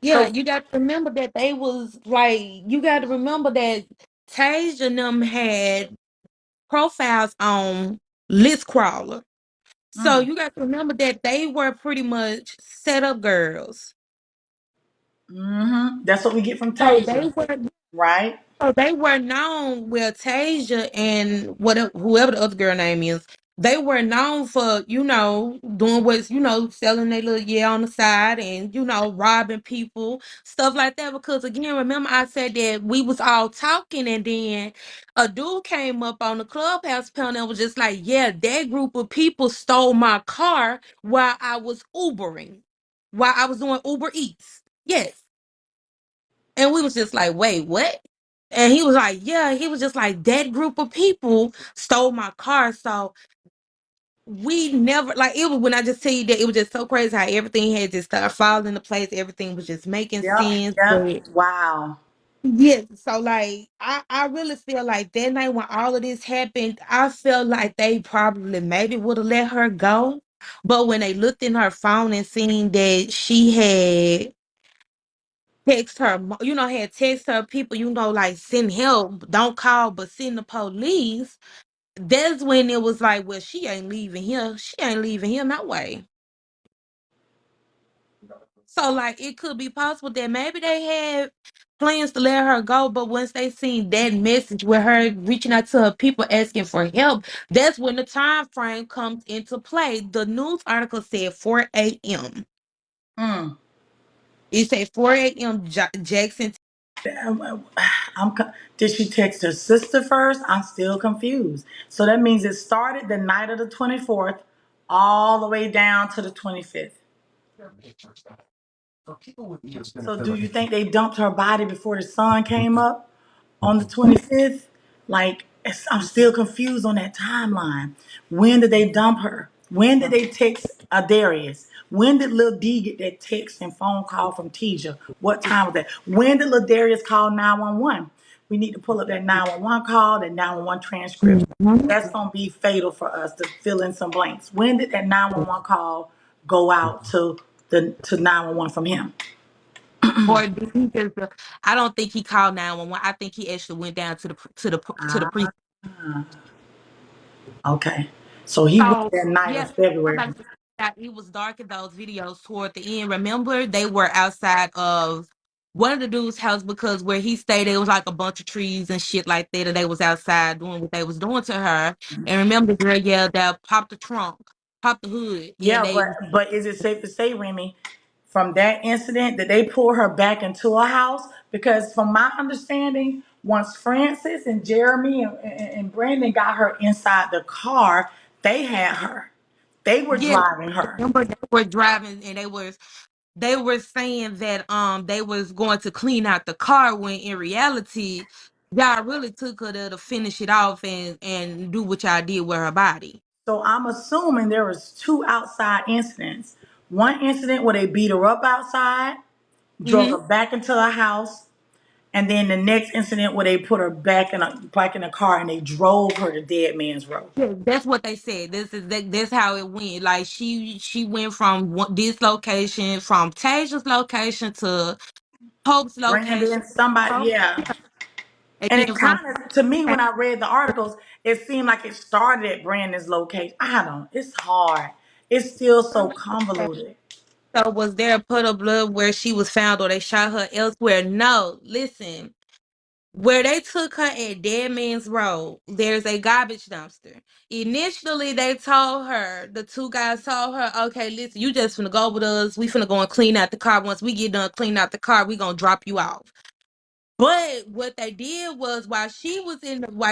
Yeah, So, you got to remember that they was like, you got to remember that Tage and them had profiles on List Crawler. So you got to remember that they were pretty much set up girls. that's what we get from So Tasia, right? they were known, well, Tasia and whatever, whoever the other girl name is, they were known for, doing what's, selling their little on the side and, robbing people, stuff like that. Because again, remember I said that we was all talking and then a dude came up on the Clubhouse panel and was just like, yeah, that group of people stole my car while I was Ubering, while I was doing Uber Eats. Yes. And we was just like, wait, what? And he was like, yeah, he was just like, that group of people stole my car. So we never, like, it was when I just tell you that it was just so crazy how everything had just started falling into place. Everything was just making Yep, sense. yep. But Wow. yes, so like, I really feel like that night when all of this happened, I felt like they probably maybe would have let her go. But when they looked in her phone and seen that she had text her, had text her people, like send help, don't call, but send the police. That's when it was like, well, she ain't leaving here. She ain't leaving here no way. So, like, it could be possible that maybe they had plans to let her go, but once they seen that message with her reaching out to her people asking for help, that's when the time frame comes into play. The news article said 4 a.m. Mm. It said 4 a.m. Jackson. Did she text her sister first? I'm still confused. So that means it started the night of the 24th all the way down to the 25th. So do you think they dumped her body before the sun came up on the 25th? Like, I'm still confused on that timeline. When did they dump her? When did they text Darius? When did Lil D get that text and phone call from Teja? What time was that? When did Lil Darius call 911? We need to pull up that 911 call, that 911 transcript. That's going to be fatal for us to fill in some blanks. When did that 911 call go out to 911 from him? Or did he just? I don't think he called 911. I think he actually went down to the Ah, precinct. okay. So he went So that night yeah, of February. somebody said that it was dark in those videos toward the end. Remember, they were outside of one of the dude's house because where he stayed, it was like a bunch of trees and shit like that, and they was outside doing what they was doing to her. And remember, the girl yelled out, "Pop the trunk, pop the hood," and Yeah, they but is it safe to say, Remy, from that incident that they pulled her back into a house? Because from my understanding, once Francis and Jeremy and Brandon got her inside the car, they had her. They were yeah. driving her. Remember, they were driving and they were saying that they was going to clean out the car when in reality y'all really took her there to finish it off and do what y'all did with her body. So I'm assuming there was two outside incidents. One incident where they beat her up outside, drove Hmm. her back into a house, and then the next incident where they put her back in a car and they drove her to Dead Man's Road. Yeah, that's what they said. That's how it went. Like she went from this location, from Tasia's location to Hope's location, Brandon, somebody, oh, yeah. and And it then from kind of, to me, when I read the articles, it seemed like it started at Brandon's location. I don't, it's hard. It's still so convoluted. so was there a puddle of blood where she was found or they shot her elsewhere? No, listen. Where they took her at Dead Man's Road, there's a garbage dumpster. Initially, they told her, the two guys told her, okay, listen, you just finna go with us. We finna go and clean out the car. Once we get done cleaning out the car, we gonna drop you off. But what they did was while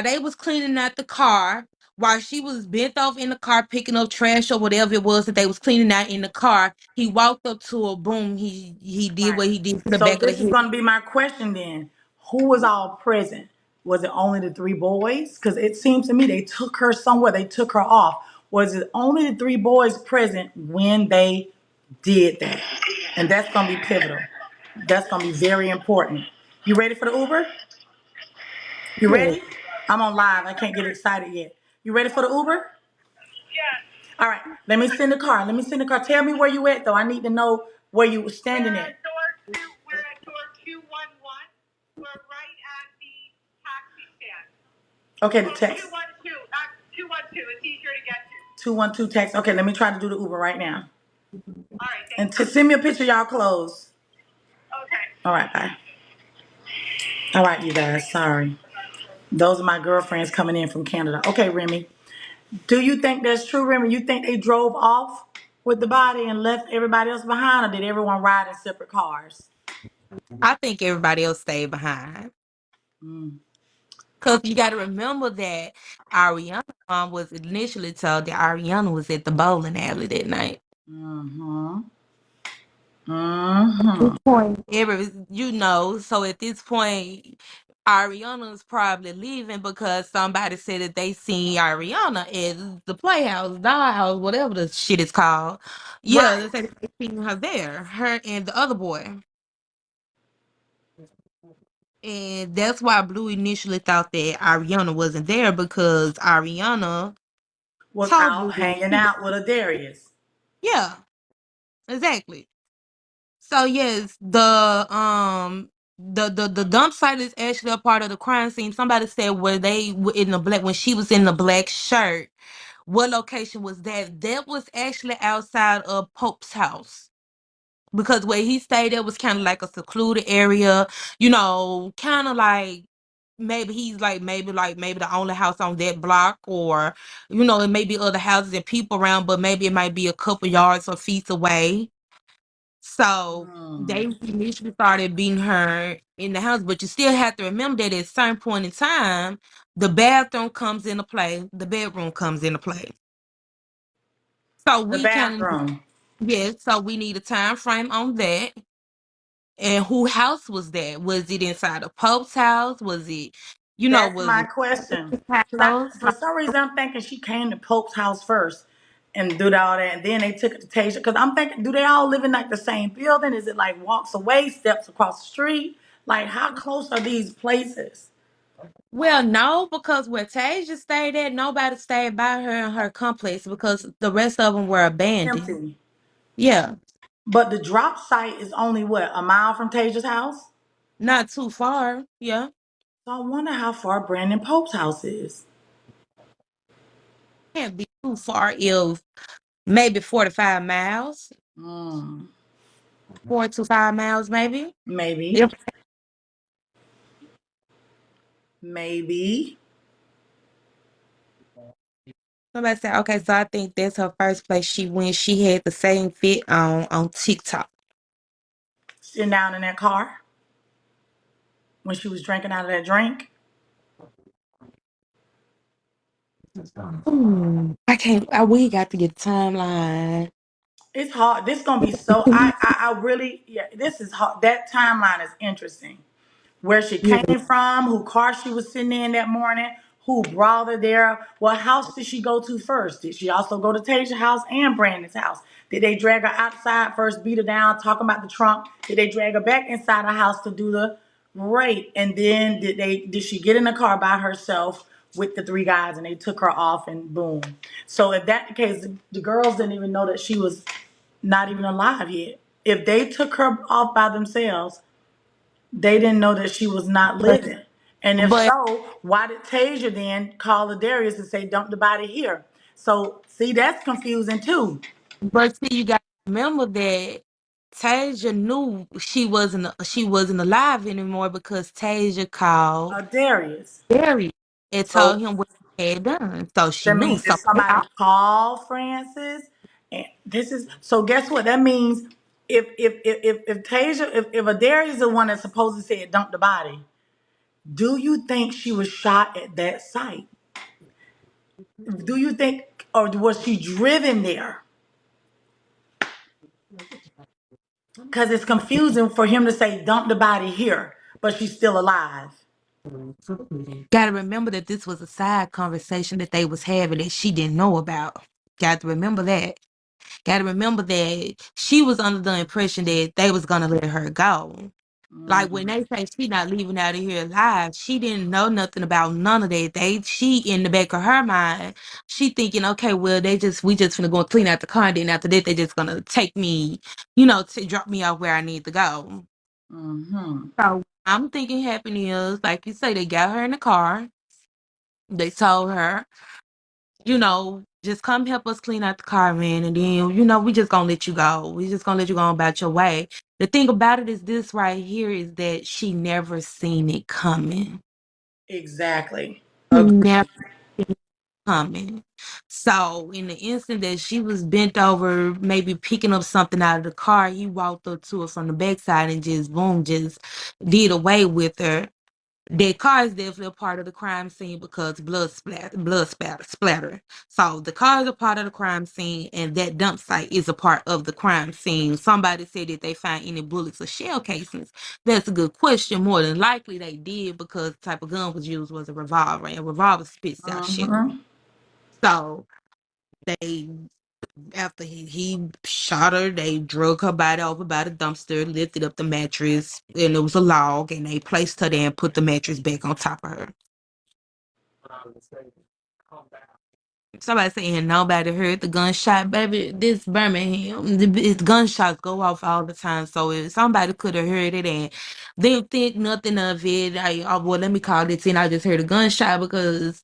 they was cleaning out the car, while she was bent off in the car picking up trash or whatever it was that they was cleaning out in the car, he walked up to her, boom, he did Right. what he did to the So back of this the is head. going to be my question then. Who was all present? Was it only the three boys? Because it seems to me they took her somewhere. They took her off. Was it only the three boys present when they did that? And that's going to be pivotal. That's going to be very important. You ready for the Uber? You Yes. ready? I'm on live. I can't get excited yet. You ready for the Uber? All right. Let me send the car. Let me send the car. Tell me where you at, though. I need to know where you were standing at. We're at door 211. We're right at the taxi stand. Okay, the text. 212. 212. It's easier to get to. 212 text. Okay, let me try to do the Uber right now. All right. And to send me a picture of y'all clothes. Okay. All right, bye. All right, you guys. Sorry. Those are my girlfriends coming in from Canada. Okay, Remy. Do you think that's true, Remy? You think they drove off with the body and left everybody else behind, or did everyone ride in separate cars? I think everybody else stayed behind. Mm, Because you got to remember that Ariana's mom was initially told that Ariana was at the bowling alley that night. mm-hmm. At this Mm-hmm. point, so at this point, Ariana's probably leaving because somebody said that they seen Ariana at the Playhouse, Dollhouse, whatever the shit is called. Yeah, Right. they said they seen her there, her and the other boy. And that's why Blue initially thought that Ariana wasn't there because Ariana Was told out Blue that hanging she was. out with a Darius. Yeah, exactly. So yes, the dump site is actually a part of the crime scene. Somebody said where they were in the black when she was in the black shirt. What location was that? That was actually outside of Pope's house. Because where he stayed there was kind of like a secluded area, kind of like maybe the only house on that block, or it may be other houses and people around, but maybe it might be a couple yards or feet away. So Mm. they initially started beating her in the house, but you still have to remember that at a certain point in time, the bathroom comes into play, the bedroom comes into play. So The we kind of, bathroom. yes, so we need a time frame on that. And who house was that? Was it inside of Pope's house? Was it, That's was my it question. his 'Cause house? for some reason, I'm thinking she came to Pope's house first and did all that, and then they took it to Tasia. Because I'm thinking, do they all live in like the same building? Is it like walks away, steps across the street? Like, how close are these places? Well, no, because where Tasia stayed at, nobody stayed by her in her complex because the rest of them were abandoned. Empty. Yeah. But the drop site is only what, a mile from Tasia's house? Not too far. Yeah. So I wonder how far Brandon Pope's house is. Can't be too far if maybe 45 miles. Mm, 4 to 5 miles, maybe. maybe. If Maybe. somebody said, okay, so I think that's her first place she went. She had the same fit on TikTok. Sitting down in that car when she was drinking out of that drink. I can't. We got to get the timeline. It's hard. This gonna be so. I really. Yeah. This is hard. That timeline is interesting. Where she Yeah. came from, who car she was sitting in that morning, who brought her there. What house did she go to first? Did she also go to Tasia's house and Brandon's house? Did they drag her outside first, beat her down, talking about the trunk? Did they drag her back inside the house to do the rape? And then did she get in the car by herself with the three guys and they took her off and boom. So if that's the case, the girls didn't even know that she was not even alive yet. If they took her off by themselves, they didn't know that she was not But living. And if but so, why did Tasia then call Darius and say, dump the body here? So, see, that's confusing too. but see, you got to remember that Tasia knew she wasn't alive anymore because Tasia called Darius. Barry and So, told him what he had done. So she that knew. means if So somebody called Francis, and this is, so guess what? That means if Tasia, if a Darius is the one that's supposed to say dump the body, do you think she was shot at that site? Do you think, or was she driven there? Because it's confusing for him to say, dump the body here, but she's still alive. got to remember that this was a side conversation that they was having that she didn't know about. Got to remember that. Got to remember that she was under the impression that they was gonna let her go. Like when Mm, they say she not leaving out of here alive, she didn't know nothing about none of that. She in the back of her mind, she thinking, okay, well we just finna go and clean out the car, and then after that they just gonna take me, to drop me off where I need to go. mm-hmm. So I'm thinking happening is like you say, they got her in the car. They told her, just come help us clean out the car, man. And then, we just gonna let you go. We just gonna let you go on about your way. The thing about it is this right here is that she never seen it coming. Exactly. She Agree. never seen it coming. So in the instant that she was bent over, maybe picking up something out of the car, he walked up to her from the backside and just boom, just did away with her. Their car is definitely a part of the crime scene because blood splatter. So the car is a part of the crime scene, and that dump site is a part of the crime scene. Somebody said that they find any bullets or shell casings. That's a good question. More than likely they did because the type of gun was used was a revolver, and a revolver spits out shell. Mm-hmm. So they, after he shot her, they drug her body over by the dumpster, lifted up the mattress, and it was a log, and they placed her there and put the mattress back on top of her. Somebody saying nobody heard the gunshot, baby. This Birmingham, gunshots go off all the time. So if somebody could have heard it and didn't think nothing of it, well, let me call this in. I just heard a gunshot because,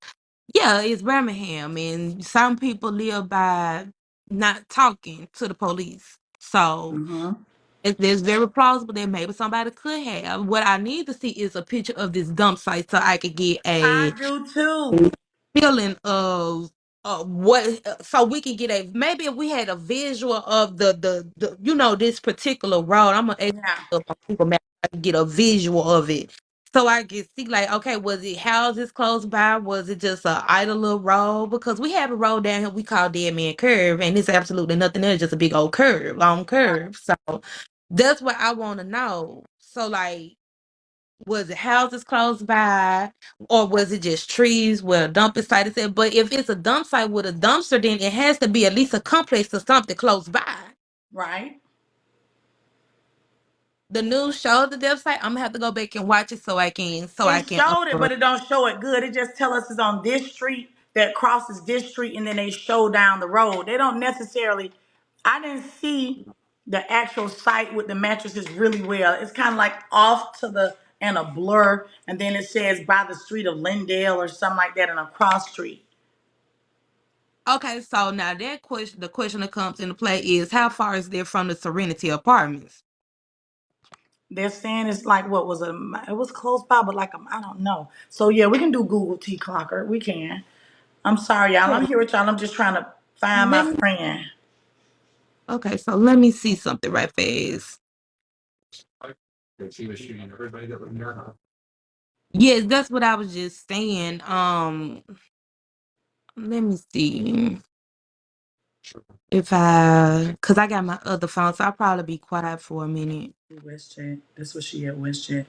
yeah, it's Birmingham, and some people live by not talking to the police. So Mm-hmm. it's very plausible that maybe somebody could have. What I need to see is a picture of this dump site so I could get a I do too. feeling of what, so we can get a, maybe if we had a visual of the this particular road. I'm gonna ask Yeah. people map, I can get a visual of it so I can see, like, okay, was it houses close by, was it just a idle little road? Because we have a road down here we call Dead Man Curve, and it's absolutely nothing else, just a big old curve, long curve. So that's what I want to know. So like, was it houses close by, or was it just trees where a dumping site is at? But if it's a dump site with a dumpster, then it has to be at least a complex or something close by. Right. The news showed the death site. I'm gonna have to go back and watch it so I can It showed it, but it don't show it good. It just tell us it's on this street that crosses this street, and then they show down the road. They don't necessarily. I didn't see the actual site with the mattresses really well. It's kind of like off to the and a blur, and then it says by the street of Lindale or something like that, in a cross street. Okay, so now the question that comes into play is how far is there from the Serenity Apartments? They're saying it's like it was close by, but like I don't know. So yeah, we can do Google T Clocker. We can. I'm sorry, y'all. I'm here with y'all. I'm just trying to find Let my me, friend. okay, so let me see something right fast. Yes, that's what I was just saying. Let me see cause I got my other phone, so I'll probably be quiet for a minute. WestJet. That's what she at, WestJet.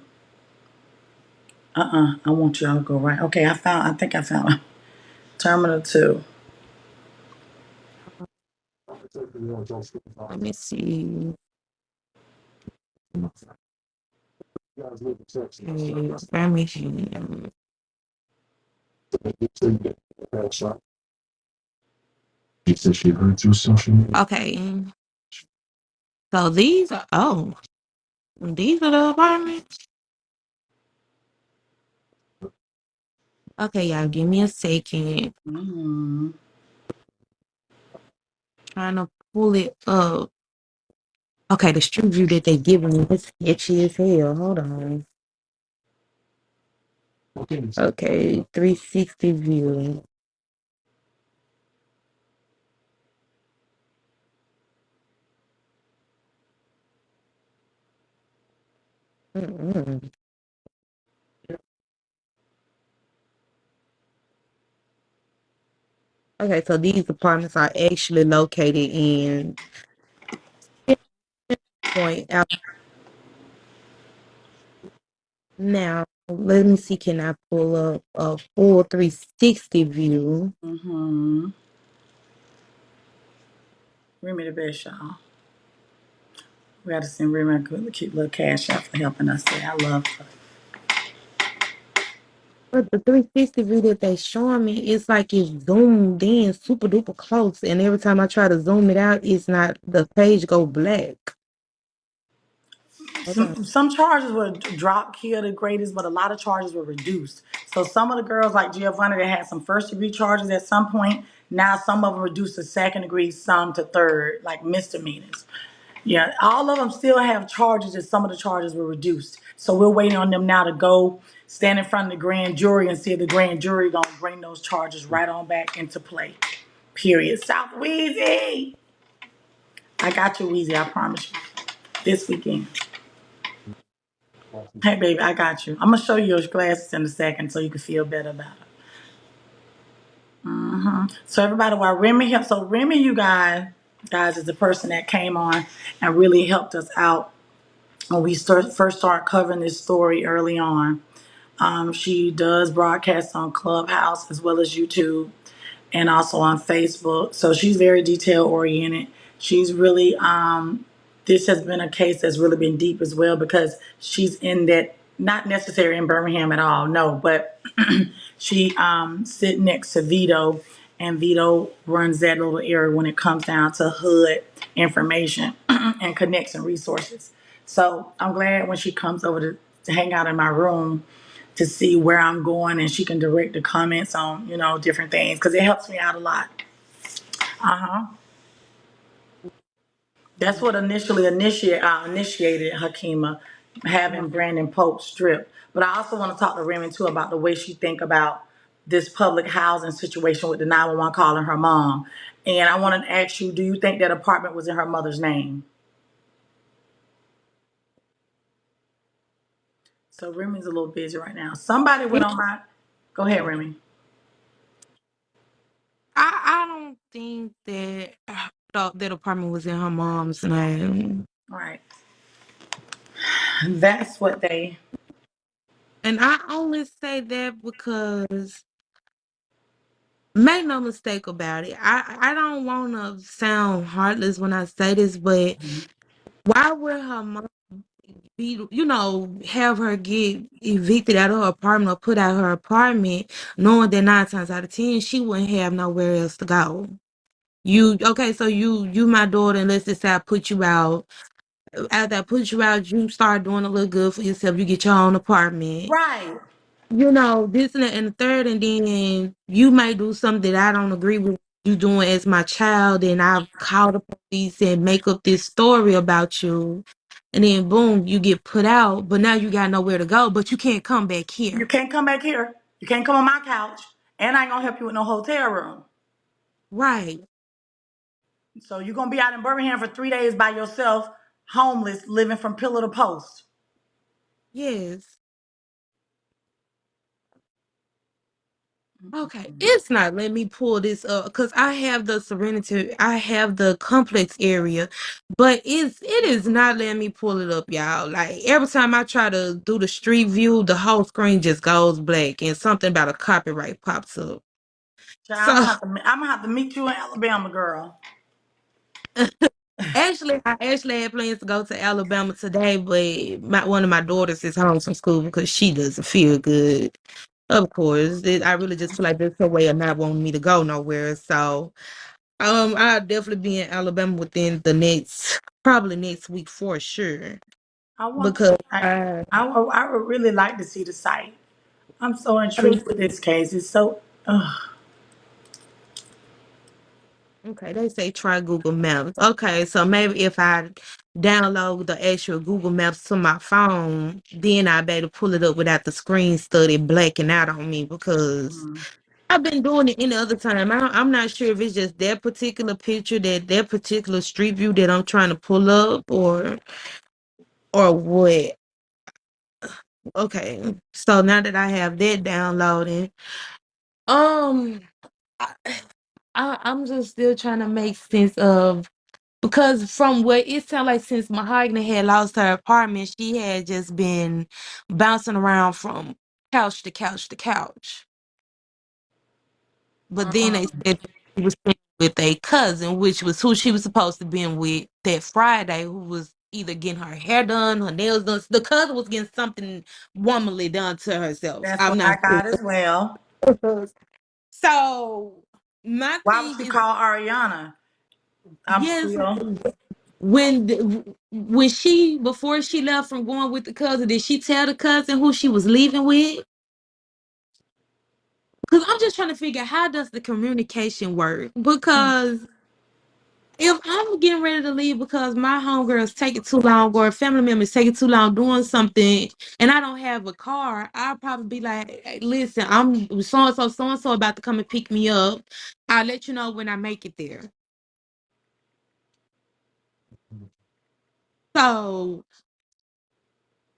I want y'all to go right. Okay, I think I found her. Terminal 2. Let me see. Okay, Birmingham. Okay, so these are the apartments. Okay, y'all, give me a second. Mm-hmm. Trying to pull it up. Okay, the street view that they giving me is sketchy as hell. Hold on. Okay, 360 view. Mm-mm. Okay, so these apartments are actually located in Point out now. Let me see, can I pull up a full 360 view? Mm-hmm. Remy the best, y'all. We got to send Remy a good cute little cash out for helping us there. I love her. But the 360 view that they showing me, it's like it's zoomed in super duper close, and every time I try to zoom it out, it's not, the page go black. Hold on. Some charges were dropped here the greatest, but a lot of charges were reduced. So some of the girls like Giovanna that had some first degree charges at some point, now some of them reduced to second degree, some to third, like misdemeanors. Yeah, all of them still have charges, and some of the charges were reduced. So we're waiting on them now to go stand in front of the grand jury and see if the grand jury gonna bring those charges right on back into play. Period. South Wheezy. I got you, Wheezy, I promise you. This weekend. Hey baby, I got you. I'm gonna show you your glasses in a second so you can feel better about it. So everybody, while Remy helped, so Remy, you guys is the person that came on and really helped us out when we first started covering this story early on. She does broadcast on Clubhouse as well as YouTube and also on Facebook. So she's very detail oriented. She's really this has been a case that's really been deep as well because she's in that, not necessarily in Birmingham at all, no, but she sit next to Veto, and Veto runs that little area when it comes down to hood information and connects and resources. So I'm glad when she comes over to hang out in my room to see where I'm going, and she can direct the comments on, different things because it helps me out a lot. Uh-huh. That's what initially initiated Hakima having Brandon Pope stripped. But I also want to talk to Remy too about the way she think about this public housing situation with the 911 calling her mom. And I want to ask you, do you think that apartment was in her mother's name? So Remy's a little busy right now. Somebody went on my. Go ahead, Remy. I don't think that that apartment was in her mom's name. All right. That's what they. And I only say that because, make no mistake about it, I don't want to sound heartless when I say this, but why would her mom be, have her get evicted out of her apartment or put out her apartment, knowing that 9 times out of 10 she wouldn't have nowhere else to go? So you my daughter, and let's just say I put you out. After I put you out, you start doing a little good for yourself. You get your own apartment. Right. This and the third, and then you might do something that I don't agree with you doing as my child, and I call the police and make up this story about you, and then boom, you get put out, but now you got nowhere to go, but you can't come back You here. can't come back here. You can't come on my couch. And I ain't gonna help you with no hotel room. Right. So you're gonna be out in Birmingham for 3 days by yourself, homeless, living from pillar to post. Yes. Okay, it's not letting me pull this up because I have the Serenity, I have the complex area, but it is not letting me pull it up, y'all. Like every time I try to do the street view, the whole screen just goes black and something about a copyright pops up. Child, So I'm gonna have to meet you in Alabama, girl. I actually had plans to go to Alabama today, but one of my daughters is home from school because she doesn't feel good. Of course, I really just feel like that's her way of not wanting me to go nowhere. So. I'll definitely be in Alabama within probably next week for sure. I want Because I would really like to see the site. I'm so I mean, intrigued with this case. It's so okay, they say try Google Maps. Okay, so maybe if I download the actual Google Maps to my phone, then I'll be able to pull it up without the screen study blacking out on me because I've been doing it any other time. I'm not sure if it's just that particular picture, that particular street view that I'm trying to pull up, or what. Okay, so now that I have that downloading, um, I, I'm just still trying to make sense of because from what it sounds like since Mahogany had lost her apartment, she had just been bouncing around from couch to couch to couch. But then they said that she was staying with a cousin, which was who she was supposed to be with that Friday, who was either getting her hair done, her nails done. The cousin was getting something womanly done to herself. that's I'm what I not got as well. sure. So my Why would thing she is, call Ariana? I'm yes, still. when she before she left from going with the cousin, did she tell the cousin who she was leaving with? Because I'm just trying to figure out how does the communication work? Because if I'm getting ready to leave because my homegirls taking too long or a family members taking too long doing something and I don't have a car, I'll probably be like, "Hey, listen, I'm so and so about to come and pick me up. I'll let you know when I make it there." So,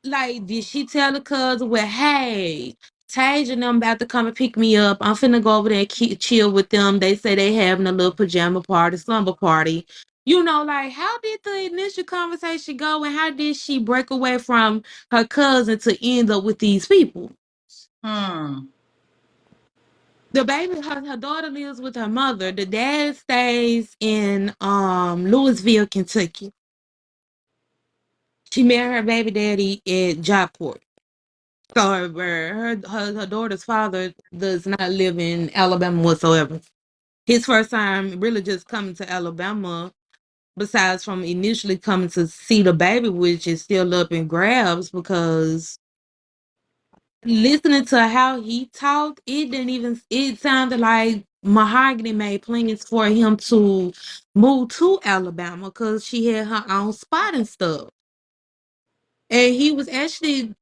like, did she tell the cousin, well, hey, Tage and them about to come and pick me up. I'm finna go over there and chill with them. They say they having a little pajama party, slumber party. Like, how did the initial conversation go and how did she break away from her cousin to end up with these people? Hmm. The baby, her daughter lives with her mother. The dad stays in Louisville, Kentucky. She met her baby daddy at Jockport. So her daughter's father does not live in Alabama whatsoever. His first time really just coming to Alabama, besides from initially coming to see the baby, which is still up in grabs because listening to how he talked, it sounded like Mahogany made plans for him to move to Alabama because she had her own spot and stuff. And he was actually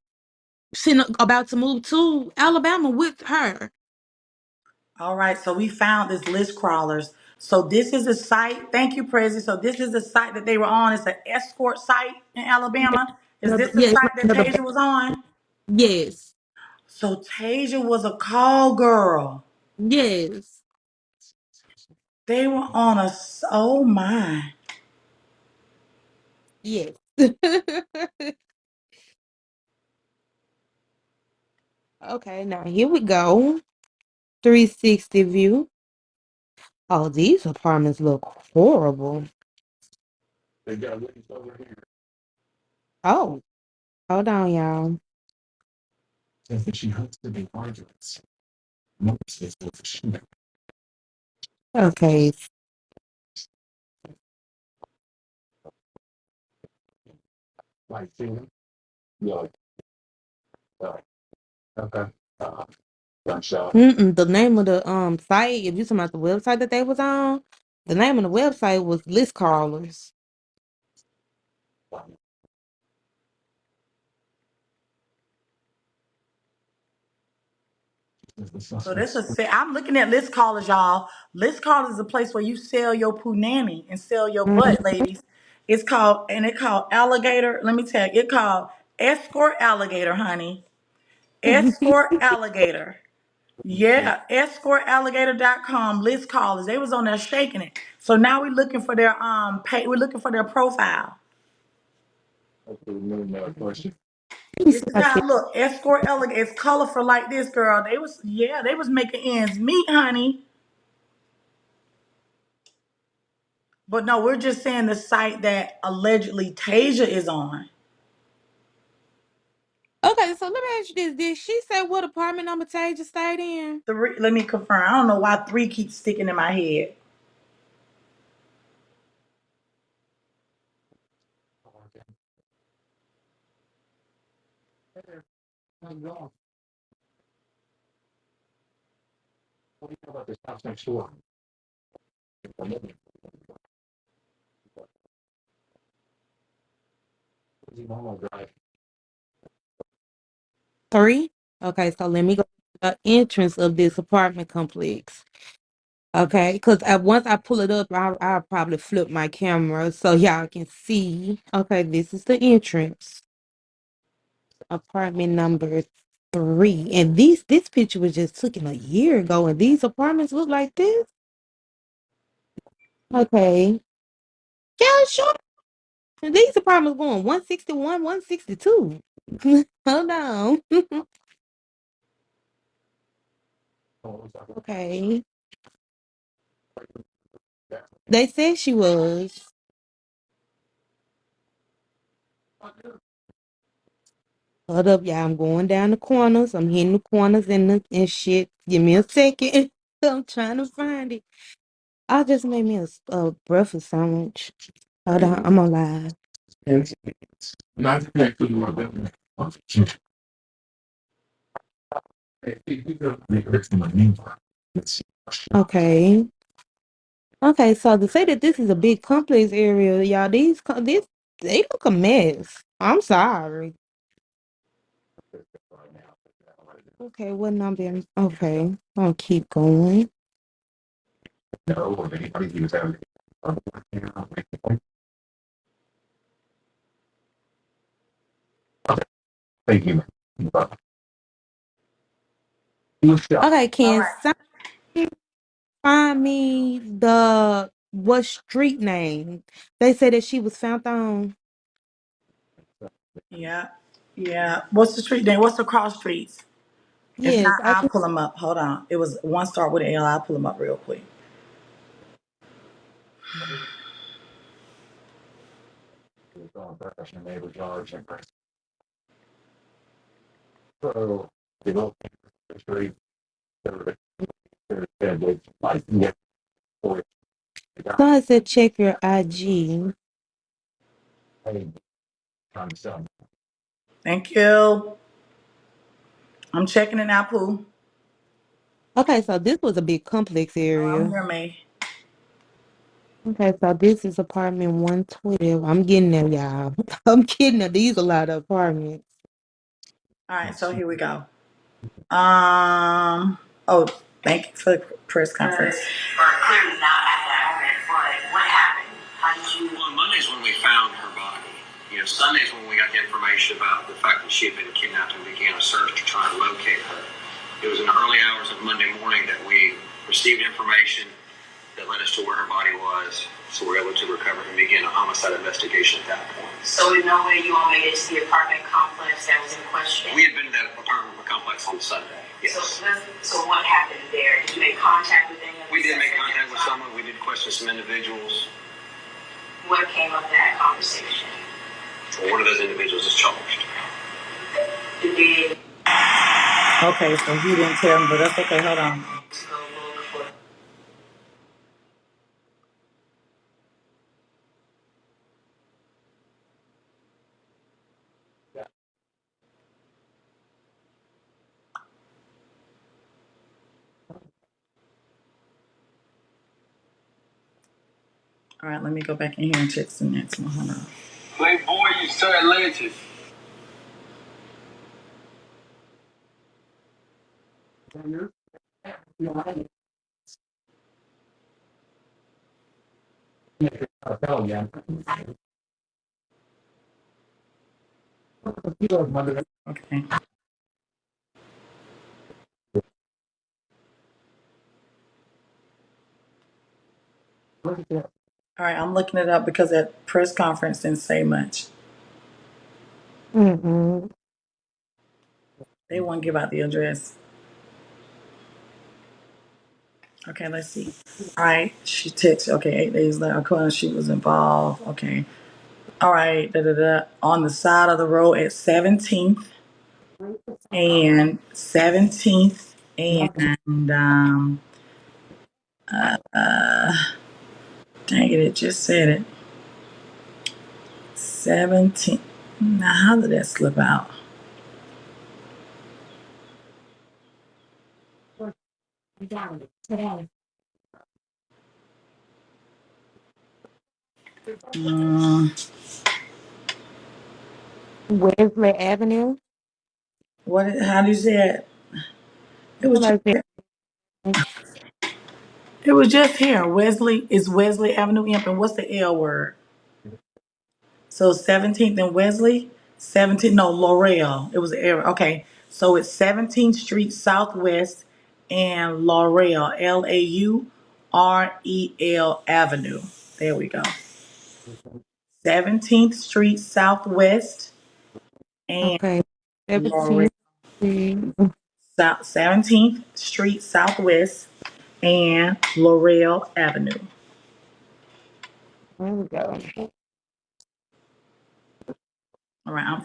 about to move to Alabama with her. All right, so we found this list crawlers. So this is a site. Thank you, President. So this is the site that they were on. It's an escort site in Alabama. Is this the Yeah, site that Tasia was on? yes, So Tasia was a call girl. yes, They were on oh my. yes. Okay, now here we go. 360 view. Oh, these apartments look horrible. Oh, hold on, y'all. Okay, The name of the site, if you talking about the website that they was on, the name of the website was List Callers. So I'm looking at list callers, y'all. List callers is a place where you sell your punani and sell your Mhm. butt, ladies. It's called Alligator. Let me tell you, it called Escort Alligator, honey. Escort Alligator. Yeah, escortalligator.com, list callers. They was on there shaking it. So now we're looking for their we're looking for their profile. This is how it look. Escort Alligator. It's colorful like this, girl. They was making ends meet, honey. But no, we're just saying the site that allegedly Tasia is on. Okay, so let me ask you this. Did she say what apartment number Taja stayed in? Let me confirm. I don't know why 3 keeps sticking in my head. Three? Okay, so let me go to the entrance of this apartment complex. Okay, because once I pull it up, I'll probably flip my camera so y'all can see. Okay, this is the entrance. Apartment number 3. And this picture was just taken a year ago, and these apartments look like this. Okay. Yeah, sure. And these apartments going 161, 162. Hold on. Okay. They said she was. Hold up, y'all. I'm going down the corners. I'm hitting the corners and shit. Give me a second. I'm trying to find it. I just made me a breakfast sandwich. Hold on, I'm on live. Okay. Okay, so to say that this is a big complex area, y'all, these they look a mess. I'm sorry. Okay, what number? Okay, I'll keep going. Okay, All can right. somebody find me what street name? They said that she was found on. Yeah. Yeah. What's the street name? What's the cross streets? If Yes, not, I'll pull them up. Hold on. It was one start with an L. I'll pull them up real quick. someone said check your IG. Thank you. I'm checking it now, Pooh. Okay, so this was a big complex Oh, I'm area. here, May. Okay, so this is apartment 112. I'm getting there, y'all. I'm getting there. These a lot of apartments. All right, so here we go. Oh, thank you for the press conference. Or clearly not at that moment, but what happened? How did you? Well, on Mondays when we found her body, Sundays when we got the information about the fact that she had been kidnapped and began a search to try and locate her. It was in the early hours of Monday morning that we received information that led us to where her body was, so we were able to recover and begin a homicide investigation at that point. So in no way you all made it to the apartment complex that was in question? We had been to that apartment complex on Sunday, yes. So what happened there? Did you make contact with anyone? We did make contact with someone. We did question some individuals. What came of that conversation? Well, one of those individuals is charged. Did Okay, so he didn't tell me, but that's okay. Hold on. go look for? All right, let me go back in here and check some next one. Hold on. Playboy, you Sir Atlantis. Okay. All right, I'm looking it up because that press conference didn't say much. Mm-hmm. They won't give out the address. Okay, let's see. All right, she texted. Okay, 8 days later, according she was involved. Okay. All right, on the side of the road at 17th and 17th and dang it, it just said it. 17th. Now, how did that slip out? Um, Wesley Avenue. how do you say it? It was just, Like that. it was just here. Wesley is Wesley Avenue Imp, and what's the L word? So 17th and Wesley, 17th, no, Laurel. It was an error. Okay. So it's 17th Street Southwest and Laurel, Laurel Avenue. There we go. 17th Street Southwest and Okay. Laurel. 17th Street. 17th Street Southwest and Laurel Avenue. There we go. All right.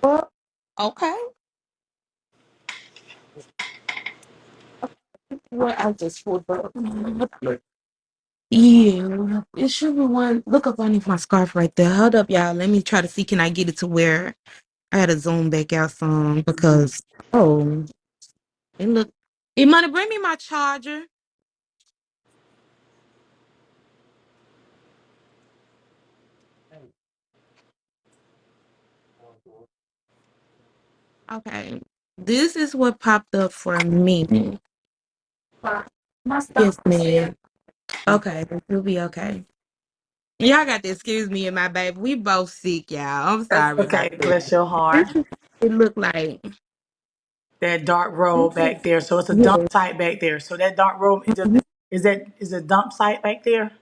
Oh, okay. What I just pulled up. Yeah, it should be one. Look up underneath my scarf right there. Hold up, y'all. Let me try to see. Can I get it to where I had to zoom back out some because it look. It might bring me my charger. Okay, this is what popped up for me. Yes, ma'am. Okay, we'll be okay. Y'all got to excuse me and my baby. We both sick, y'all. I'm That's sorry about okay. this. Bless your This heart. is it look like. That dark road back there. So it's a dump Yeah. site back there. So that dark road is a dump site back there?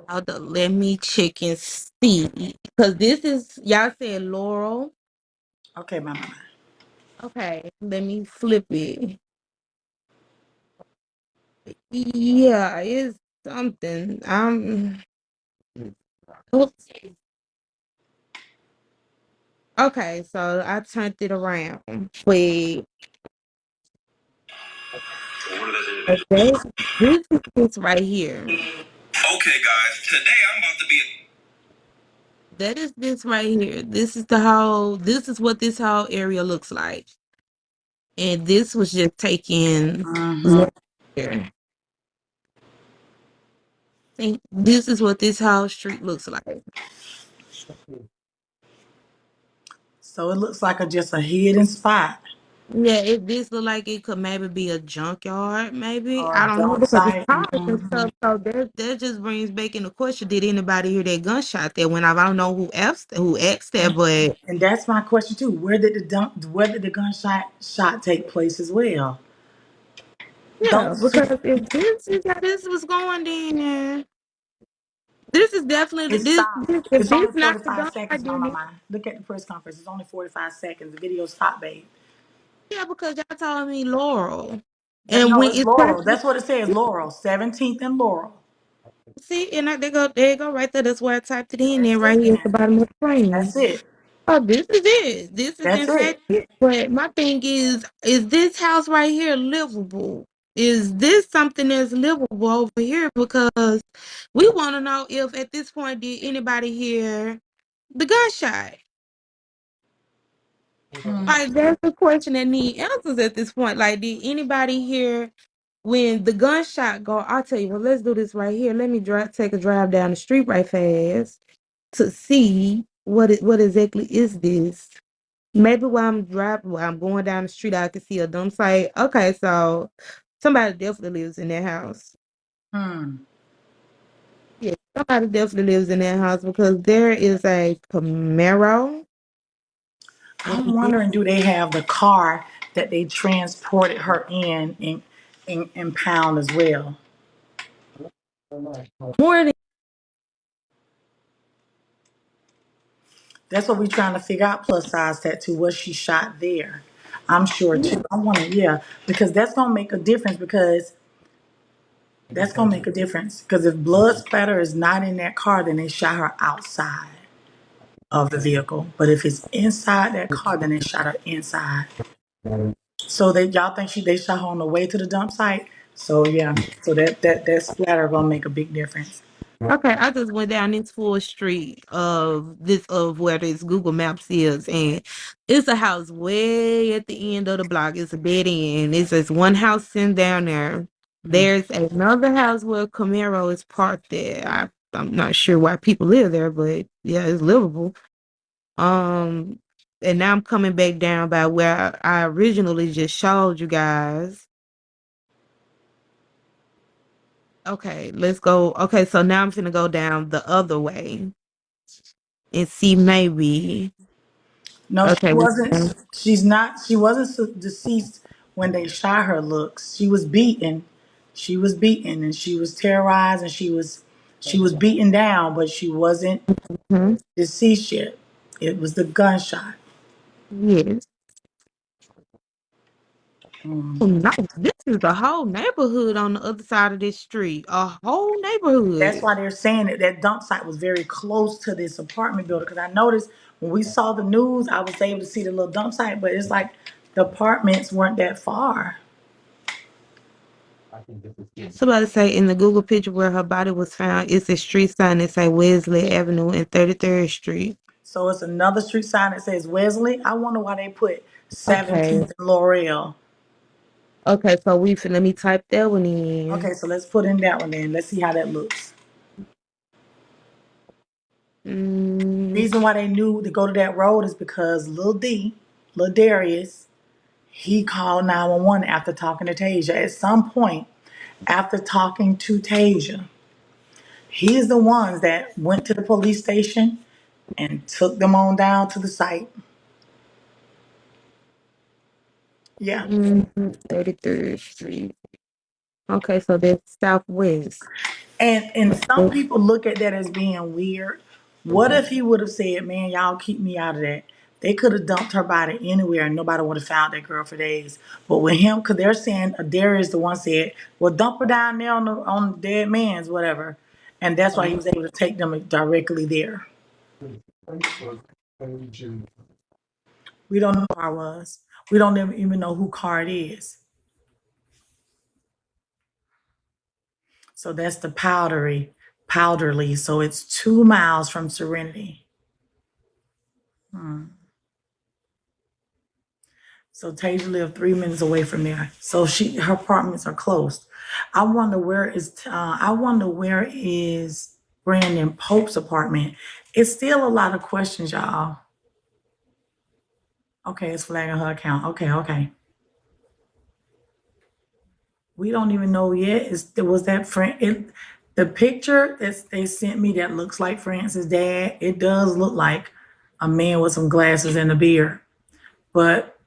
Hold up, let me check and see. Because this is, y'all said Laurel. Okay, mama. Okay, let me flip it. Yeah, it's something. Oops. Okay, so I turned it around. Wait, One of those okay, this is this right here. Okay, guys, today I'm about to be. That is this right here. This is what this whole area looks like. And this was just taken Mm-hmm. right here. See, this is what this whole street looks like. So it looks like just a hidden spot Yeah, if this look like it could maybe be a junkyard, maybe. or I a don't know dump because it's site. cars and Mm-hmm. stuff. So that just brings back in the question, did anybody hear that gunshot that went off? I don't know who asked that, but And that's my question too. Where did the gunshot shot take place as well? yeah, Those two, because if this is how this was going, then this is definitely it stopped. if It's this only not the 45 gunshot, seconds, my then it, mama. Look at the press conference. It's only 45 seconds. The video stopped, babe. yeah, because y'all telling me Laurel. That And no, when it's it's Laurel. That's what it says, Laurel. 17th and Laurel. see, and there you go right there. That's where I typed it in there That's it right here at then. the bottom of the frame. That's it. Oh, this is it. This is That's in fact it. it. But my thing is this house right here livable? Is this something that's livable over here? Because we want to know if at this point did anybody hear the gunshot? Mm. Like that's the question that need answers at this point. Like, did anybody hear when the gunshot go, I'll tell you, well, let's do this right here. Let me take a drive down the street right fast to see what exactly is this. Maybe while I'm going down the street, I can see a dump site. Okay, so somebody definitely lives in that house. Hmm. Yeah, somebody definitely lives in that house because there is a Camaro. I'm wondering, do they have the car that they transported her in pound as well? More than That's what we're trying to figure out. Plus size tattoo. Was she shot there? I'm sure too. I want to, yeah, because that's gonna make a difference. Because that's gonna make a difference. Because if blood splatter is not in that car, then they shot her outside of the vehicle. But if it's inside that car, then they shot her inside. So y'all think they shot her on the way to the dump site? So yeah, so that splatter gonna make a big difference. okay, I just went down this full street of where this Google Maps is, and it's a house way at the end of the block. It's a dead end. It's just one house sitting down there. There's another house where Camaro is parked there. I'm not sure why people live there, but yeah, it's livable. Um, and now I'm coming back down by where I originally just showed you guys. Okay, let's go. Okay, so now I'm gonna go down the other way and see maybe. No, she Okay, wasn't. She's not. She wasn't deceased when they shot her. Looks, she was beaten. She was beaten, and she was terrorized, and she was beaten down, but she wasn't mhm, deceased yet. It was the gunshot. yes. Mm. Oh no, this is the whole neighborhood on the other side of this street. A whole That's neighborhood. why they're saying that that dump site was very close to this apartment building. Because I noticed when we saw the news, I was able to see the little dump site, but it's like the apartments weren't that far. Somebody say in the Google picture where her body was found, it's a street sign that say Wesley Avenue and 33rd Street. So it's another street sign that says Wesley. I wonder why they put Okay. 17th and L'Oreal. Okay, so let me type that one in. Okay, so let's put in that one then. Let's see how that looks. Mm, Reason why they knew to go to that road is because Lil Darius, he called 911 after talking to Tasia. At some point, after talking to Tasia, he's the ones that went to the police station and took them on down to the site. Yeah. 33rd Street. Okay, so that's southwest. And some people look at that as being weird. What if he would have said, "Man, y'all keep me out of that"? They could have dumped her body anywhere and nobody would have found that girl for days. But with him, because they're saying Darius the one said, "Well, dump her down there on the dead man's whatever," and that's why he was able to take them directly there. We don't know who car was. We don't even know who car it is. So that's the powderly. So it's 2 miles from Serenity. So Tasia lived 3 minutes away from there. So her apartments are close. I wonder where is Brandon Pope's apartment. It's still a lot of questions, y'all. Okay, it's flagging her account. Okay, okay. We don't even know yet. Was that friend? The picture that they sent me that looks like Francis' dad. It does look like a man with some glasses and a beard. But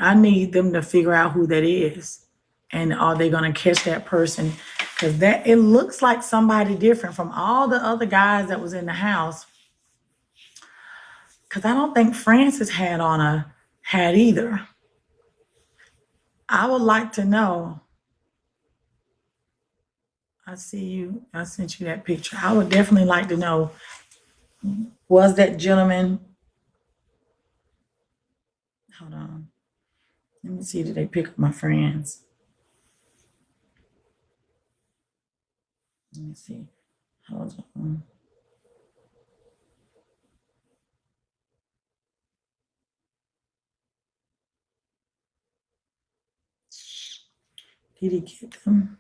I need them to figure out who that is, and are they going to catch that person? Because that it looks like somebody different from all the other guys that was in the house. Because I don't think Francis had on a hat either. I would like to know. I see you. I sent you that picture. I would definitely like to know. Was that gentleman? Hold on. Let me see. Did they pick up my friends? Let me see. Hold on. Did he get them?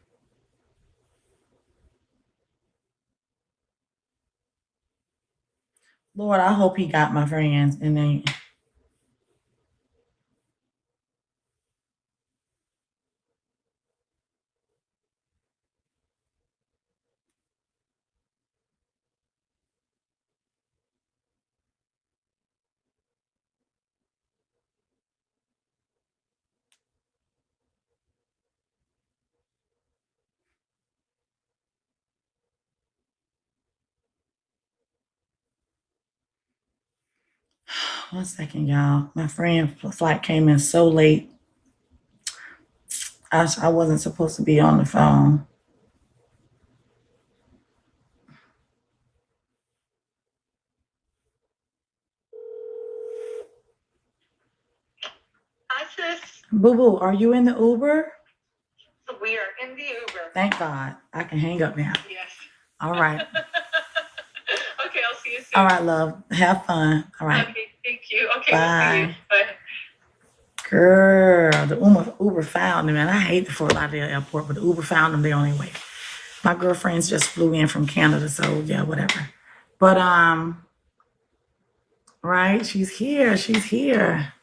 Lord, I hope he got my friends and then. One second, y'all. My friend flight came in so late. I wasn't supposed to be on the phone. Hi, sis. Boo Boo, are you in the Uber? We are in the Uber. Thank God. I can hang up now. Yes. All right. Okay, I'll see you soon. All right, love. Have fun. All right. Okay, thank you. Okay, Bye. we'll see you. Bye. Girl, the Uber found them, and I hate the Fort Lauderdale airport, but the Uber found them the only way. My girlfriends just flew in from Canada, so yeah, whatever. But right, she's here. She's here.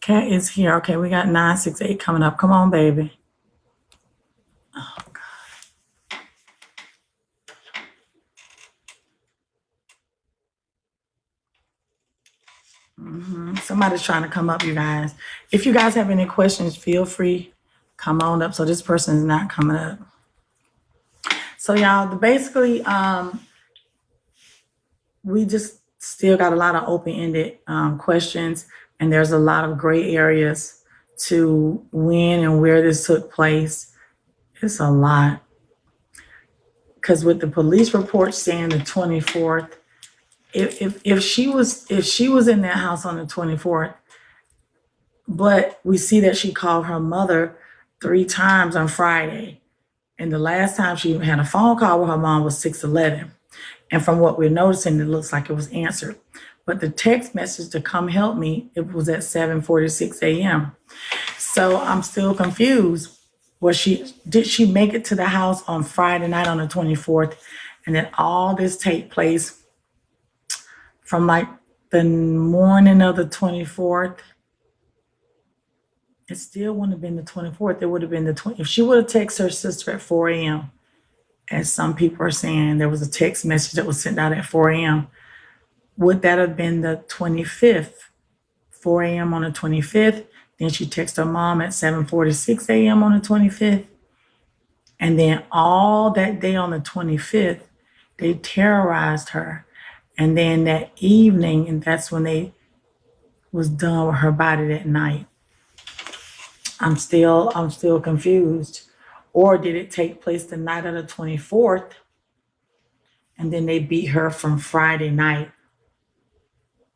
Kat is here. Okay, we got 968 coming up. Come on, baby. Oh God. Somebody's trying to come up, you guys. If you guys have any questions, feel free. Come on up. So this person is not coming up. So y'all, basically, we just still got a lot of open-ended questions, and there's a lot of gray areas to when and where this took place. It's a lot. Because with the police report saying the 24th, if she was in that house on the 24th, but we see that she called her mother 3 times on Friday. And the last time she had a phone call with her mom was 6:11. And from what we're noticing, it looks like it was answered. But the text message to come help me, it was at 7:46 a.m. So I'm still confused. Did she make it to the house on Friday night on the 24th? And then all this take place from like the morning of the 24th. It still wouldn't have been the 24th. It would have been the 20th. If she would have texted her sister at 4 a.m., as some people are saying, there was a text message that was sent out at 4 a.m., would that have been the 25th? 4 a.m. on the 25th. Then she texted her mom at 7:46 a.m. on the 25th. And then all that day on the 25th, they terrorized her. And then that evening, and that's when they was done with her body that night. I'm still confused. Or did it take place the night of the 24th, and then they beat her from Friday night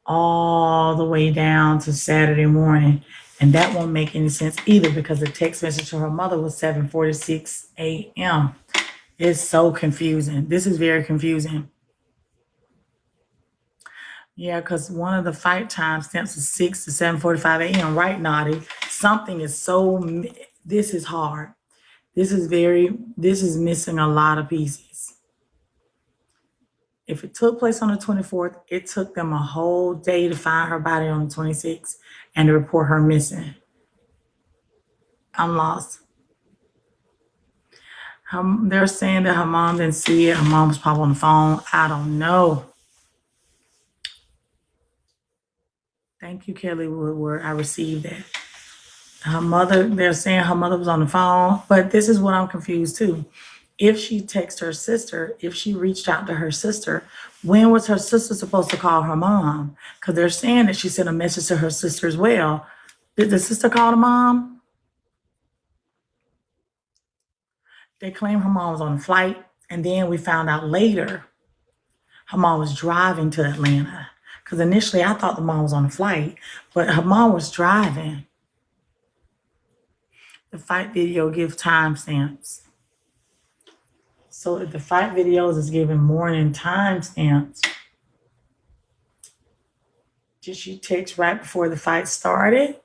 all the way down to Saturday morning? And that won't make any sense either, because the text message to her mother was 7:46 a.m. It's so confusing. This is very confusing. Yeah, because one of the fight time stamps is 6 to 7:45 a.m. Right, Naughty? Something is so, this is hard. This is missing a lot of pieces. If it took place on the 24th, it took them a whole day to find her body on the 26th and to report her missing. I'm lost. They're saying that her mom didn't see it. Her mom was probably on the phone. I don't know. Thank you, Kelly Woodward. I received that. Her mother, they're saying her mother was on the phone, but this is what I'm confused too. If she texted her sister, if she reached out to her sister, when was her sister supposed to call her mom? Because they're saying that she sent a message to her sister as well. Did the sister call the mom? They claim her mom was on a flight, and then we found out later her mom was driving to Atlanta. Because initially I thought the mom was on a flight, but her mom was driving. The fight video gives timestamps. So if the fight videos is giving morning timestamps, did she text right before the fight started?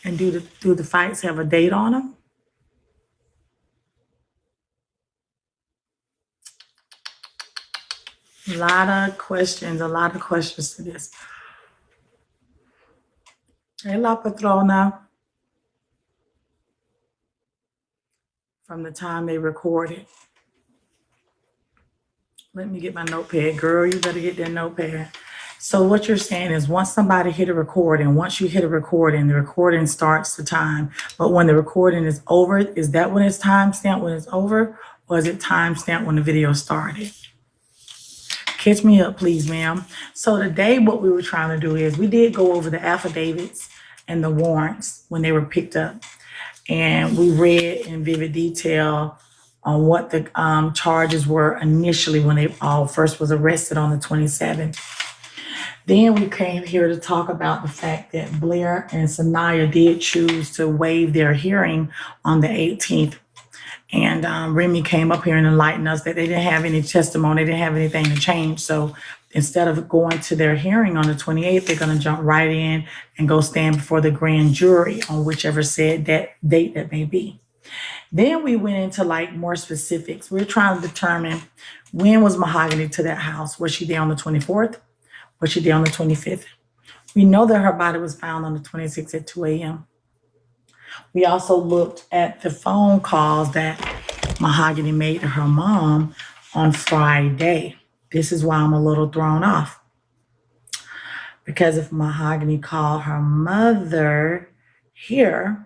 And do the fights have a date on them? A lot of questions to this. Hey, La Patrona. From the time they recorded. Let me get my notepad. Girl, you better get that notepad. So what you're saying is once somebody hit a recording, once you hit a recording, the recording starts the time. But when the recording is over, is that when it's timestamped when it's over? Or is it timestamped when the video started? Catch me up, please, ma'am. So today what we were trying to do is we did go over the affidavits and the warrants when they were picked up. And we read in vivid detail on what the charges were initially when they all first was arrested on the 27th. Then we came here to talk about the fact that Blair and Sanaya did choose to waive their hearing on the 18th. And Remy came up here and enlightened us that they didn't have any testimony, they didn't have anything to change. So instead of going to their hearing on the 28th, they're going to jump right in and go stand before the grand jury on whichever said that date that may be. Then we went into like more specifics. We were trying to determine when was Mahogany to that house. Was she there on the 24th? Was she there on the 25th? We know that her body was found on the 26th at 2 a.m. We also looked at the phone calls that Mahogany made to her mom on Friday. This is why I'm a little thrown off. Because if Mahogany called her mother here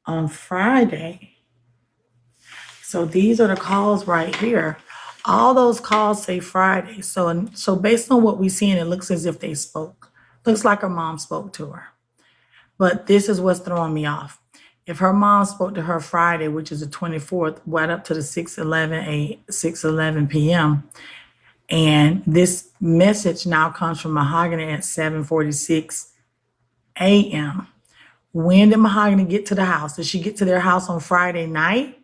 on Friday, so these are the calls right here. All those calls say Friday. So based on what we've seen, it looks as if they spoke. Looks like her mom spoke to her. But this is what's throwing me off. If her mom spoke to her Friday, which is the 24th, right up to the 6:11 p.m., and this message now comes from Mahogany at 7:46 a.m. When did Mahogany get to the house? Did she get to their house on Friday night?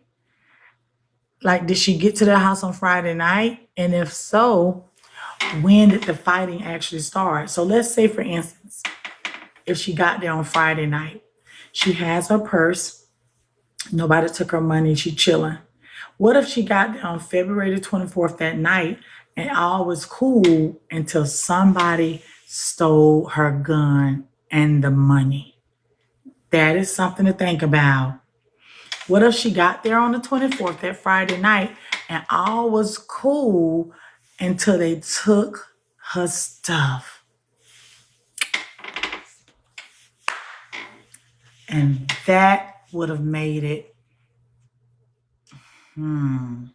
Like, did she get to their house on Friday night? And if so, when did the fighting actually start? So let's say, for instance, if she got there on Friday night, she has her purse, nobody took her money, she chilling. What if she got there on February the 24th that night and all was cool until somebody stole her gun and the money? That is something to think about. What if she got there on the 24th, that Friday night, and all was cool until they took her stuff? And that would have made it, damn,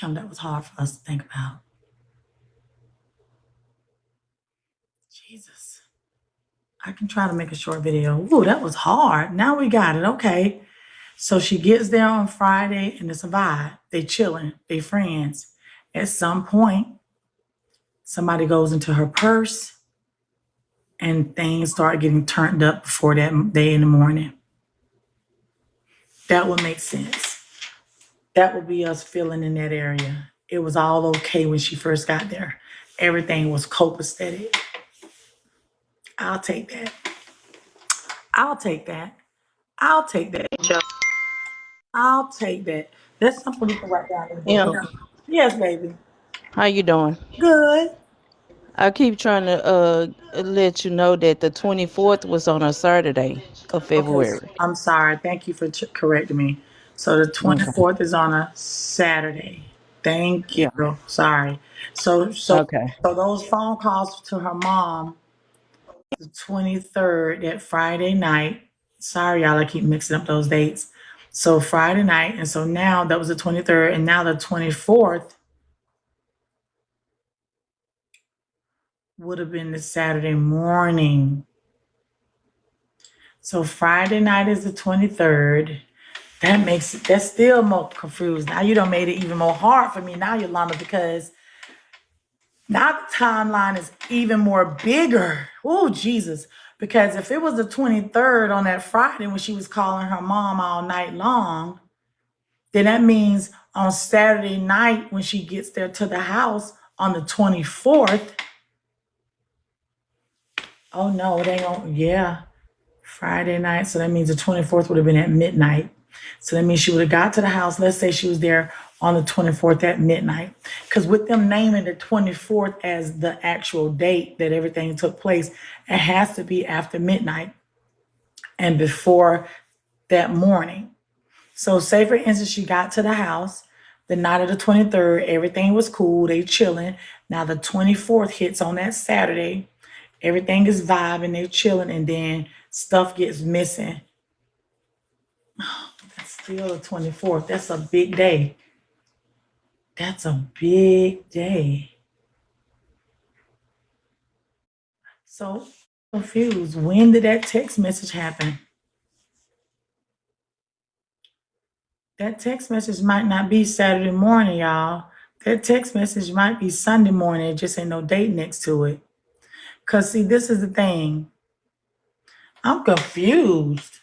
that was hard for us to think about. Jesus. I can try to make a short video. Ooh, that was hard. Now we got it. Okay. So she gets there on Friday and it's a vibe. They chilling. They friends. At some point, somebody goes into her purse and things start getting turned up before that day in the morning. That would make sense. That would be us feeling in that area. It was all okay when she first got there. Everything was copacetic. I'll take that. I'll take that. I'll take that. I'll take that. That's something we can write down in the book. Yeah. Yes, baby. How you doing? Good. I keep trying to let you know that the 24th was on a Saturday of Okay. February. I'm sorry. Thank you for correcting me. So the Okay. 24th is on a Saturday. Thank you. Yeah. Sorry. So Okay. those phone calls to her mom, the 23rd, that Friday night. Sorry, y'all, I keep mixing up those dates. So Friday night, and so now that was the 23rd, and now the 24th would have been the Saturday morning. So Friday night is the 23rd. That makes it, that's still more confused. Now you done made it even more hard for me now, Yolanda, because now the timeline is even more bigger. Oh, Jesus. Because if it was the 23rd on that Friday when she was calling her mom all night long, then that means on Saturday night when she gets there to the house on the 24th, Oh no, it ain't on. Yeah, Friday night. So that means the 24th would have been at midnight. So that means she would have got to the house. Let's say she was there on the 24th at midnight. Because with them naming the 24th as the actual date that everything took place, it has to be after midnight and before that morning. So say for instance, she got to the house the night of the 23rd, everything was cool, they chilling. Now the 24th hits on that Saturday, everything is vibing, they chilling, and then stuff gets missing. That's still the 24th. That's a big day. That's a big day. So confused. When did that text message happen? That text message might not be Saturday morning, y'all. That text message might be Sunday morning. It just ain't no date next to it. Because, see, this is the thing. I'm confused.